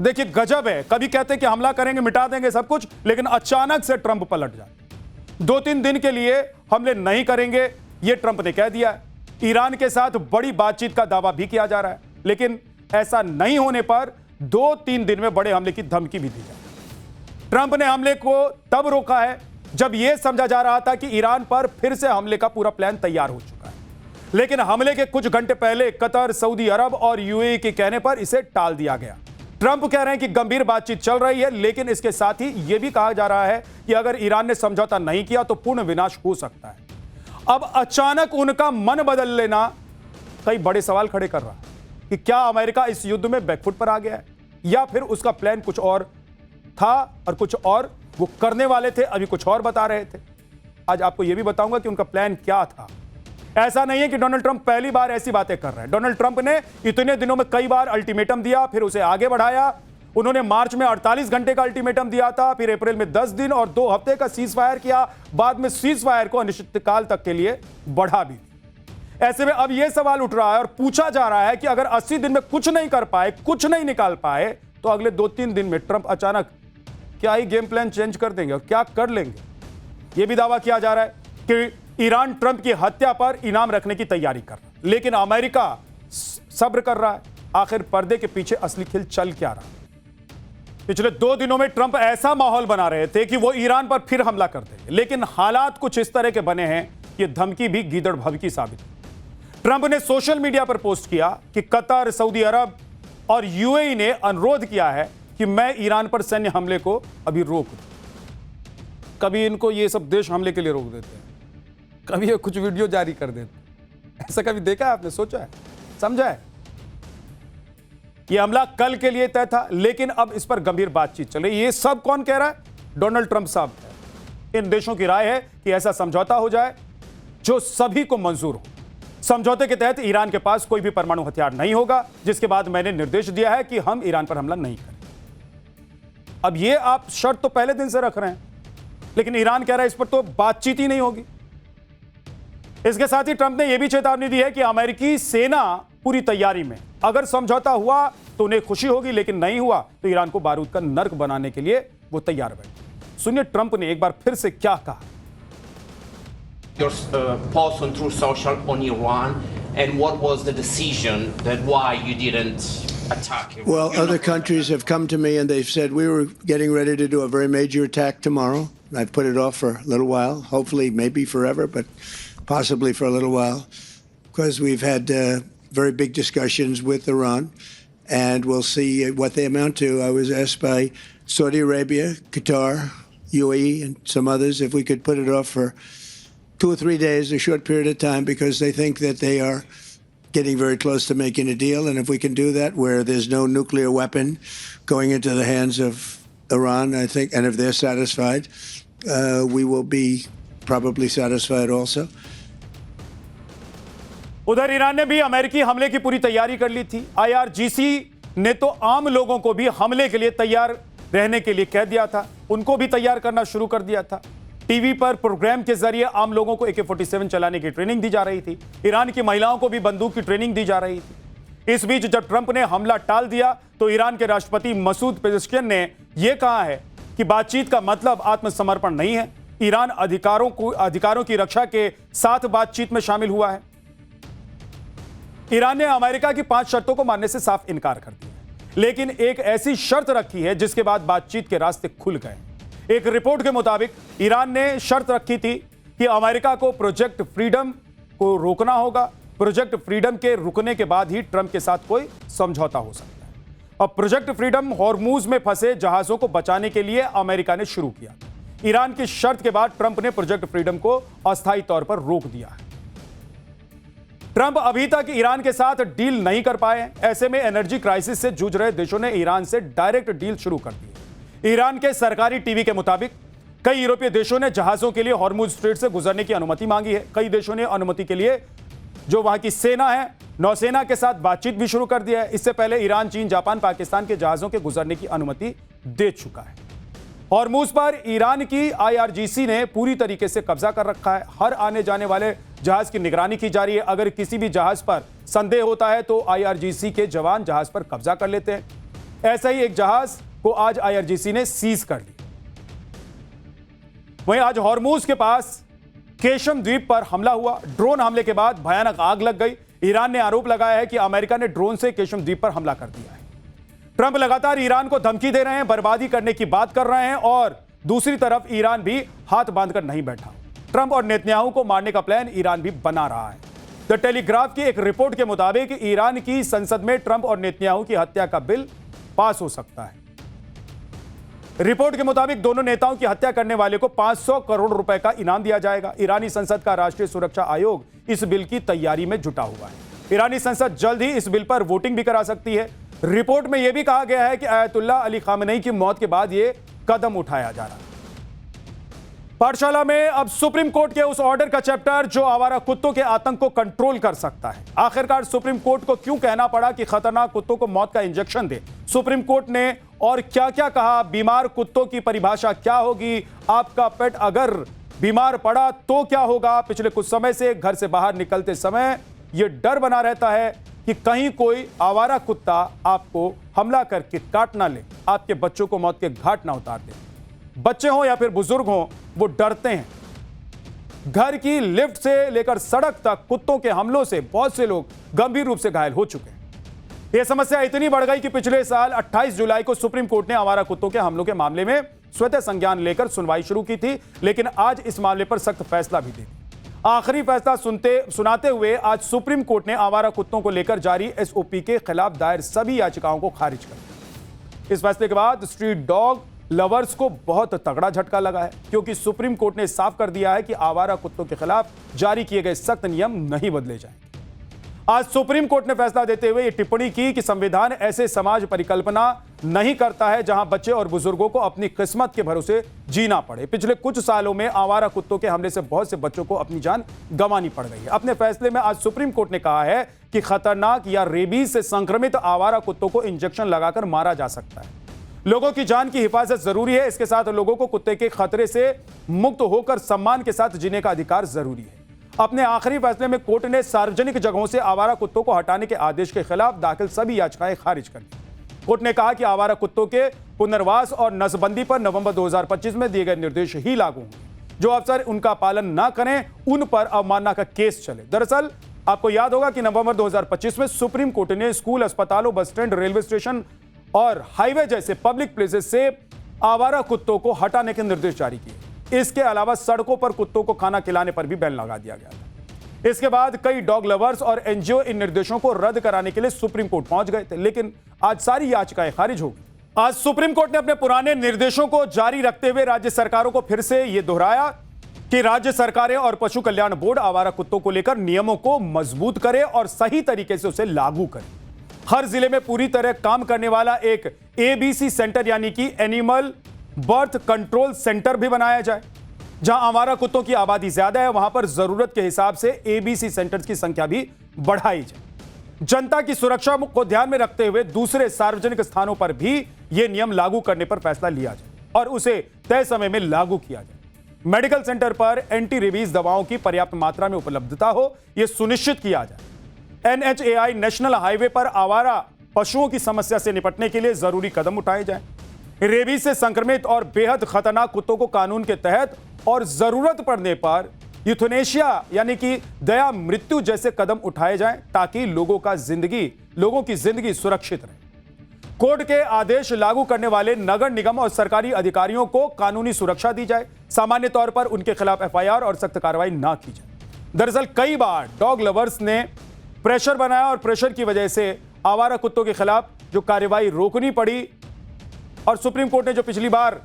देखिए गजब है, कभी कहते कि हमला करेंगे, मिटा देंगे सब कुछ, लेकिन अचानक से ट्रंप पलट जाते। 2-3 दिन के लिए हमले नहीं करेंगे, यह ट्रंप ने कह दिया। ईरान के साथ बड़ी बातचीत का दावा भी किया जा रहा है, लेकिन ऐसा नहीं होने पर 2-3 दिन में बड़े हमले की धमकी भी दी जाए। ट्रंप ने हमले को तब रोका है जब यह समझा जा रहा था कि ईरान पर फिर से हमले का पूरा प्लान तैयार हो चुका है। लेकिन हमले के कुछ घंटे पहले कतर, सऊदी अरब और यूएई के कहने पर इसे टाल दिया गया। ट्रंप कह रहे हैं कि गंभीर बातचीत चल रही है, लेकिन इसके साथ ही यह भी कहा जा रहा है कि अगर ईरान ने समझौता नहीं किया तो पूर्ण विनाश हो सकता है। अब अचानक उनका मन बदल लेना कई बड़े सवाल खड़े कर रहा है कि क्या अमेरिका इस युद्ध में बैकफुट पर आ गया है या फिर उसका प्लान कुछ और था और कुछ और वो करने वाले थे, अभी कुछ और बता रहे थे। आज आपको यह भी बताऊंगा कि उनका प्लान क्या था। ऐसा नहीं है कि डोनाल्ड ट्रंप पहली बार ऐसी बातें कर रहे हैं। डोनाल्ड ट्रंप ने इतने दिनों में कई बार अल्टीमेटम दिया, फिर उसे आगे बढ़ाया। उन्होंने मार्च में 48 घंटे का अल्टीमेटम दिया था, फिर अप्रैल में 10 दिन और 2 हफ्ते का सीज फायर किया, बाद में सीज फायर को अनिश्चितकाल तक के लिए बढ़ा भी। ऐसे में अब यह सवाल उठ रहा है और पूछा जा रहा है कि अगर 80 दिन में कुछ नहीं कर पाए, कुछ नहीं निकाल पाए, तो अगले 2-3 दिन में ट्रंप अचानक क्या ही गेम प्लान चेंज कर देंगे और क्या कर लेंगे। यह भी दावा किया जा रहा है कि ईरान ट्रंप की हत्या पर इनाम रखने की तैयारी कर रहा है, लेकिन अमेरिका सब्र कर रहा है। आखिर पर्दे के पीछे असली खेल चल क्या रहा? पिछले 2 दिनों में ट्रंप ऐसा माहौल बना रहे थे कि वो ईरान पर फिर हमला कर देंगे, लेकिन हालात कुछ इस तरह के बने हैं कि धमकी भी गीदड़ भभकी साबित। ट्रंप ने सोशल मीडिया पर पोस्ट किया कि कतर, सऊदी अरब और यूएई ने अनुरोध किया है कि मैं ईरान पर सैन्य हमले को अभी रोक दूं। कभी इनको ये सब देश हमले के लिए रोक देते हैं, कभी ये कुछ वीडियो जारी कर देते हैं। ऐसा कभी देखा है आपने? सोचा है, समझा है? यह हमला कल के लिए तय था, लेकिन अब इस पर गंभीर बातचीत चल रही है। ये सब कौन कह रहा है? डोनाल्ड ट्रंप साहब है। इन देशों की राय है कि ऐसा समझौता हो जाए जो सभी को मंजूर हो। समझौते के तहत ईरान के पास कोई भी परमाणु हथियार नहीं होगा, जिसके बाद मैंने निर्देश दिया है कि हम ईरान पर हमला नहीं करें। अब ये आप शर्त तो पहले दिन से रख रहे हैं, लेकिन ईरान कह रहा है इस पर तो बातचीत ही नहीं होगी। इसके साथ ही ट्रंप ने यह भी चेतावनी दी है कि अमेरिकी सेना पूरी तैयारी में, अगर समझौता हुआ तो उन्हें खुशी होगी, लेकिन नहीं हुआ तो ईरान को बारूद का नर्क बनाने के लिए वो तैयार बैठे। सुनिए ट्रंप ने एक बार फिर से क्या कहा। Your post on Truth Social on Iran, and what was the decision that why you didn't attack Iran? Well, other countries have come to me and they've said we were getting ready to do a very major attack tomorrow. I've put it off for a little while, hopefully maybe forever, but possibly for a little while, because we've had very big discussions with Iran, and we'll see what they amount to. I was asked by Saudi Arabia, Qatar, UAE, and some others if we could put it off for 2 or 3 days, a short period of time, because they think that they are getting very close to making a deal. And if we can do that, where there's no nuclear weapon going into the hands of Iran, I think, and if they're satisfied, we will be probably satisfied also. उधर Iran ने भी अमेरिकी हमले की पूरी तैयारी कर ली थी। IRGC ने तो आम लोगों को भी हमले के लिए तैयार रहने के लिए कह दिया था, उनको भी तैयार करना शुरू कर दिया था। टीवी पर प्रोग्राम के जरिए आम लोगों को AK-47 चलाने की ट्रेनिंग दी जा रही थी। ईरान की महिलाओं को भी बंदूक की ट्रेनिंग दी जा रही थी। इस बीच जब ट्रंप ने हमला टाल दिया तो ईरान के राष्ट्रपति मसूद पेजेश्कियन ने यह कहा है कि बातचीत का मतलब आत्मसमर्पण नहीं है। ईरान अधिकारों की रक्षा के साथ बातचीत में शामिल हुआ है। ईरान ने अमेरिका की 5 शर्तों को मानने से साफ इनकार कर दिया, लेकिन एक ऐसी शर्त रखी है जिसके बाद बातचीत के रास्ते खुल गए। एक रिपोर्ट के मुताबिक ईरान ने शर्त रखी थी कि अमेरिका को प्रोजेक्ट फ्रीडम को रोकना होगा। प्रोजेक्ट फ्रीडम के रुकने के बाद ही ट्रंप के साथ कोई समझौता हो सकता है। अब प्रोजेक्ट फ्रीडम हॉर्मूज में फंसे जहाजों को बचाने के लिए अमेरिका ने शुरू किया। ईरान की शर्त के बाद ट्रंप ने प्रोजेक्ट फ्रीडम को अस्थायी तौर पर रोक दिया है। ट्रंप अभी तक ईरान के साथ डील नहीं कर पाए। ऐसे में एनर्जी क्राइसिस से जूझ रहे देशों ने ईरान से डायरेक्ट डील शुरू कर दी। ईरान के सरकारी टीवी के मुताबिक कई यूरोपीय देशों ने जहाजों के लिए हॉर्मुज स्ट्रेट से गुजरने की अनुमति मांगी है। कई देशों ने अनुमति के लिए जो वहां की सेना है, नौसेना के साथ बातचीत भी शुरू कर दिया है। इससे पहले ईरान, चीन, जापान, पाकिस्तान के जहाजों के गुजरने की अनुमति दे चुका है। हॉर्मुज पर ईरान की IRGC ने पूरी तरीके से कब्जा कर रखा है। हर आने जाने वाले जहाज की निगरानी की जा रही है। अगर किसी भी जहाज पर संदेह होता है तो IRGC के जवान जहाज पर कब्जा कर लेते हैं। ऐसा ही एक जहाज को आज IRGC ने सीज कर ली। वहीं आज हॉर्मुज के पास केशम द्वीप पर हमला हुआ। ड्रोन हमले के बाद भयानक आग लग गई। ईरान ने आरोप लगाया है कि अमेरिका ने ड्रोन से केशम द्वीप पर हमला कर दिया है। ट्रंप लगातार ईरान को धमकी दे रहे हैं, बर्बादी करने की बात कर रहे हैं और दूसरी तरफ ईरान भी हाथ बांधकर नहीं बैठा। ट्रंप और नेतन्याहू को मारने का प्लान ईरान भी बना रहा है। द टेलीग्राफ की एक रिपोर्ट के मुताबिक ईरान की संसद में ट्रंप और नेतन्याहू की हत्या का बिल पास हो सकता है। रिपोर्ट के मुताबिक दोनों नेताओं की हत्या करने वाले को 500 करोड़ रुपए का इनाम दिया जाएगा। ईरानी संसद का राष्ट्रीय सुरक्षा आयोग इस बिल की तैयारी में जुटा हुआ है। ईरानी संसद जल्द ही इस बिल पर वोटिंग भी करा सकती है। रिपोर्ट में यह भी कहा गया है कि अयतुल्लाह अली खामेनी की मौत के बाद यह कदम उठाया जा रहा है। पाठशाला में अब सुप्रीम कोर्ट के उस ऑर्डर का चैप्टर जो आवारा कुत्तों के आतंक को कंट्रोल कर सकता है। आखिरकार सुप्रीम कोर्ट को क्यों कहना पड़ा कि खतरनाक कुत्तों को मौत का इंजेक्शन दे? सुप्रीम कोर्ट ने और क्या क्या कहा? बीमार कुत्तों की परिभाषा क्या होगी? आपका पेट अगर बीमार पड़ा तो क्या होगा? पिछले कुछ समय से घर से बाहर निकलते समय यह डर बना रहता है कि कहीं कोई आवारा कुत्ता आपको हमला करके काट ना ले, आपके बच्चों को मौत के घाट ना उतार दे। बच्चे हों या फिर बुजुर्ग हों, वो डरते हैं। घर की लिफ्ट से लेकर सड़क तक कुत्तों के हमलों से बहुत से लोग गंभीर रूप से घायल हो चुके हैं। यह समस्या इतनी बढ़ गई कि पिछले साल 28 जुलाई को सुप्रीम कोर्ट ने आवारा कुत्तों के हमलों के मामले में स्वतः संज्ञान लेकर सुनवाई शुरू की थी, लेकिन आज इस मामले पर सख्त फैसला भी दे दिया। आखिरी फैसला सुनाते हुए आज सुप्रीम कोर्ट ने आवारा कुत्तों को लेकर जारी SOP के खिलाफ दायर सभी याचिकाओं को खारिज कर दिया। इस फैसले के बाद स्ट्रीट डॉग लवर्स को बहुत तगड़ा झटका लगा है, क्योंकि सुप्रीम कोर्ट ने साफ कर दिया है कि आवारा कुत्तों के खिलाफ जारी किए गए सख्त नियम नहीं बदले जाएंगे। आज सुप्रीम कोर्ट ने फैसला देते हुए यह टिप्पणी की कि संविधान ऐसे समाज परिकल्पना नहीं करता है जहां बच्चे और बुजुर्गों को अपनी किस्मत के भरोसे जीना पड़े। पिछले कुछ सालों में आवारा कुत्तों के हमले से बहुत से बच्चों को अपनी जान गंवानी पड़ गई है। अपने फैसले में आज सुप्रीम कोर्ट ने कहा है कि खतरनाक या रेबीज से संक्रमित आवारा कुत्तों को इंजेक्शन लगाकर मारा जा सकता है। लोगों की जान की हिफाजत जरूरी है, इसके साथ लोगों को कुत्ते के खतरे से मुक्त होकर सम्मान के साथ जीने का अधिकार जरूरी है। अपने आखिरी फैसले में कोर्ट ने सार्वजनिक जगहों से आवारा कुत्तों को हटाने के आदेश के खिलाफ दाखिल सभी याचिकाएं खारिज कर दी। कोर्ट ने कहा कि आवारा कुत्तों के पुनर्वास और नसबंदी पर नवंबर 2025 में दिए गए निर्देश ही लागू होंगे। जो अफसर उनका पालन न करें उन पर अवमानना का केस चले। दरअसल आपको याद होगा कि नवंबर 2025 में सुप्रीम कोर्ट ने स्कूल, अस्पतालों, बस स्टैंड, रेलवे स्टेशन और हाईवे जैसे पब्लिक प्लेसेस से आवारा कुत्तों को हटाने के निर्देश जारी किए। इसके अलावा सड़कों पर कुत्तों को खाना खिलाने पर भी बैन लगा दिया गया था। इसके बाद कई डॉग लवर्स और NGO इन निर्देशों को रद्द कराने के लिए सुप्रीम कोर्ट पहुंच गए थे, लेकिन आज सारी याचिकाएं खारिज हो गई। आज सुप्रीम कोर्ट ने अपने पुराने निर्देशों को जारी रखते हुए राज्य सरकारों को फिर से यह दोहराया कि राज्य सरकारें और पशु कल्याण बोर्ड आवारा कुत्तों को लेकर नियमों को मजबूत करे और सही तरीके से उसे लागू करे। हर जिले में पूरी तरह काम करने वाला एक एबीसी सेंटर यानी कि एनिमल बर्थ कंट्रोल सेंटर भी बनाया जाए। जहां आवारा कुत्तों की आबादी ज्यादा है वहां पर जरूरत के हिसाब से एबीसी सेंटर्स की संख्या भी बढ़ाई जाए। जनता की सुरक्षा को ध्यान में रखते हुए दूसरे सार्वजनिक स्थानों पर भी यह नियम लागू करने पर फैसला लिया जाए और उसे तय समय में लागू किया जाए। मेडिकल सेंटर पर एंटी रेबीज दवाओं की पर्याप्त मात्रा में उपलब्धता हो यह सुनिश्चित किया जाए। NHAI नेशनल हाईवे पर आवारा पशुओं की समस्या से निपटने के लिए जरूरी कदम उठाए जाएं। रेबीज से संक्रमित और बेहद खतरनाक कुत्तों को कानून के तहत और जरूरत पड़ने पर यूथनेशिया यानी कि दया मृत्यु जैसे कदम उठाए जाएं ताकि लोगों की जिंदगी सुरक्षित रहे। कोर्ट के आदेश लागू करने वाले नगर निगम और सरकारी अधिकारियों को कानूनी सुरक्षा दी जाए। सामान्य तौर पर उनके खिलाफ FIR और सख्त कार्रवाई ना की जाए। दरअसल कई बार डॉग लवर्स ने प्रेशर बनाया और प्रेशर की वजह से आवारा कुत्तों के खिलाफ जो कार्रवाई रोकनी पड़ी और सुप्रीम कोर्ट ने जो पिछली बार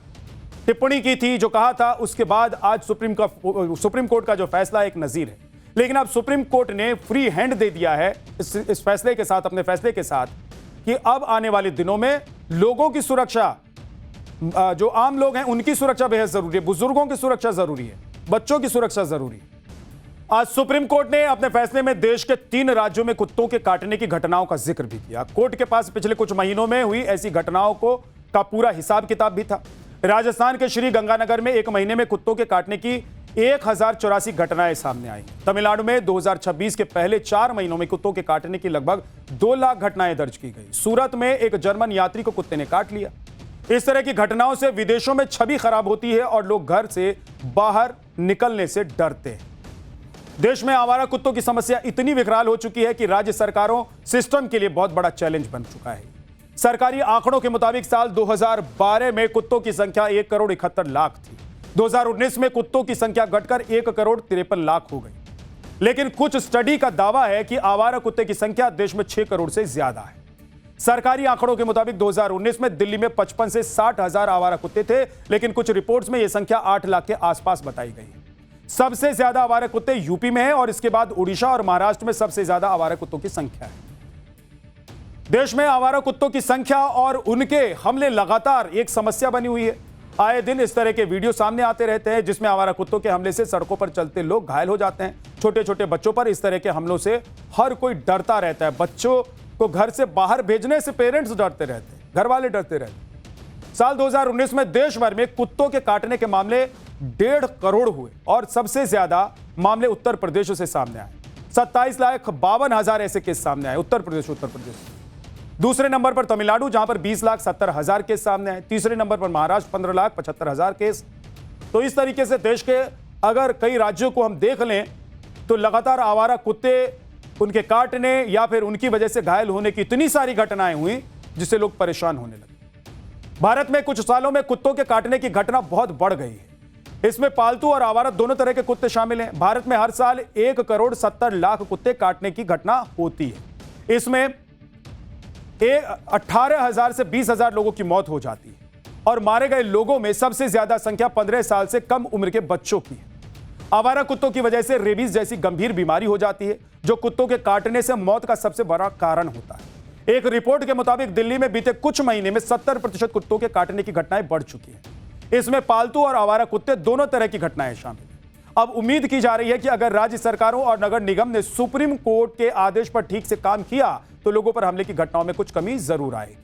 टिप्पणी की थी, जो कहा था, उसके बाद आज सुप्रीम कोर्ट का जो फैसला एक नजीर है। लेकिन अब सुप्रीम कोर्ट ने फ्री हैंड दे दिया है इस फैसले के साथ, अपने फैसले के साथ, कि अब आने वाले दिनों में लोगों की सुरक्षा, जो आम लोग हैं उनकी सुरक्षा बेहद जरूरी है, बुजुर्गों की सुरक्षा जरूरी है, बच्चों की सुरक्षा जरूरी है। आज सुप्रीम कोर्ट ने अपने फैसले में देश के 3 राज्यों में कुत्तों के काटने की घटनाओं का जिक्र भी किया। कोर्ट के पास पिछले कुछ महीनों में हुई ऐसी घटनाओं का पूरा हिसाब किताब भी था। राजस्थान के श्री गंगानगर में एक महीने में कुत्तों के काटने की 1084 घटनाएं सामने आई। तमिलनाडु में 2026 के पहले 4 महीनों में कुत्तों के काटने की लगभग 2 लाख घटनाएं दर्ज की गई। सूरत में एक जर्मन यात्री को कुत्ते ने काट लिया। इस तरह की घटनाओं से विदेशों में छवि खराब होती है और लोग घर से बाहर निकलने से डरते हैं। देश में आवारा कुत्तों की समस्या इतनी विकराल हो चुकी है कि राज्य सरकारों सिस्टम के लिए बहुत बड़ा चैलेंज बन चुका है। सरकारी आंकड़ों के मुताबिक साल 2012 में कुत्तों की संख्या 1 करोड़ 71 लाख थी। 2019 में कुत्तों की संख्या घटकर 1 करोड़ 53 लाख हो गई। लेकिन कुछ स्टडी का दावा है कि आवारा कुत्ते की संख्या देश में 6 करोड़ से ज्यादा है। सरकारी आंकड़ों के मुताबिक 2019 में दिल्ली में 55 से 60 हजार आवारा कुत्ते थे, लेकिन कुछ रिपोर्ट्स में यह संख्या 8 लाख के आसपास बताई गई है। सबसे ज्यादा आवारा कुत्ते यूपी में हैं और इसके बाद उड़ीसा और महाराष्ट्र में सबसे ज्यादा आवारा कुत्तों की संख्या है। देश में आवारा कुत्तों की संख्या और उनके हमले लगातार एक समस्या बनी हुई है। आए दिन इस तरह के वीडियो सामने आते रहते हैं जिसमें आवारा कुत्तों के हमले से सड़कों पर चलते लोग घायल हो जाते हैं। छोटे छोटे बच्चों पर इस तरह के हमलों से हर कोई डरता रहता है। बच्चों को घर से बाहर भेजने से पेरेंट्स डरते रहते हैं, घर वाले डरते रहते हैं। साल 2019 में देश भर में कुत्तों के काटने के मामले 1.5 करोड़ हुए और सबसे ज्यादा मामले उत्तर प्रदेश से सामने आए। 27,52,000 ऐसे केस सामने आए उत्तर प्रदेश। दूसरे नंबर पर तमिलनाडु जहां पर 20,70,000 केस सामने आए। तीसरे नंबर पर महाराष्ट्र 15,75,000 केस। तो इस तरीके से देश के अगर कई राज्यों को हम देख लें तो लगातार आवारा कुत्ते, उनके काटने या फिर उनकी वजह से घायल होने की इतनी सारी घटनाएं हुई जिससे लोग परेशान होने लगे। भारत में कुछ सालों में कुत्तों के काटने की घटना बहुत बढ़ गई है। इसमें पालतू और आवारा दोनों तरह के कुत्ते शामिल हैं। भारत में हर साल 1 करोड़ 70 लाख कुत्ते काटने की घटना होती है। इसमें 18,000 से 20,000 लोगों की मौत हो जाती है और मारे गए लोगों में सबसे ज्यादा संख्या 15 साल से कम उम्र के बच्चों की है। आवारा कुत्तों की वजह से रेबीज जैसी गंभीर बीमारी हो जाती है जो कुत्तों के काटने से मौत का सबसे बड़ा कारण होता है। एक रिपोर्ट के मुताबिक दिल्ली में बीते कुछ महीने में 70% कुत्तों के काटने की घटनाएं बढ़ चुकी हैं। इसमें पालतू और आवारा कुत्ते दोनों तरह की घटनाएं शामिल हैं। अब उम्मीद की जा रही है कि अगर राज्य सरकारों और नगर निगम ने सुप्रीम कोर्ट के आदेश पर ठीक से काम किया तो लोगों पर हमले की घटनाओं में कुछ कमी जरूर आएगी।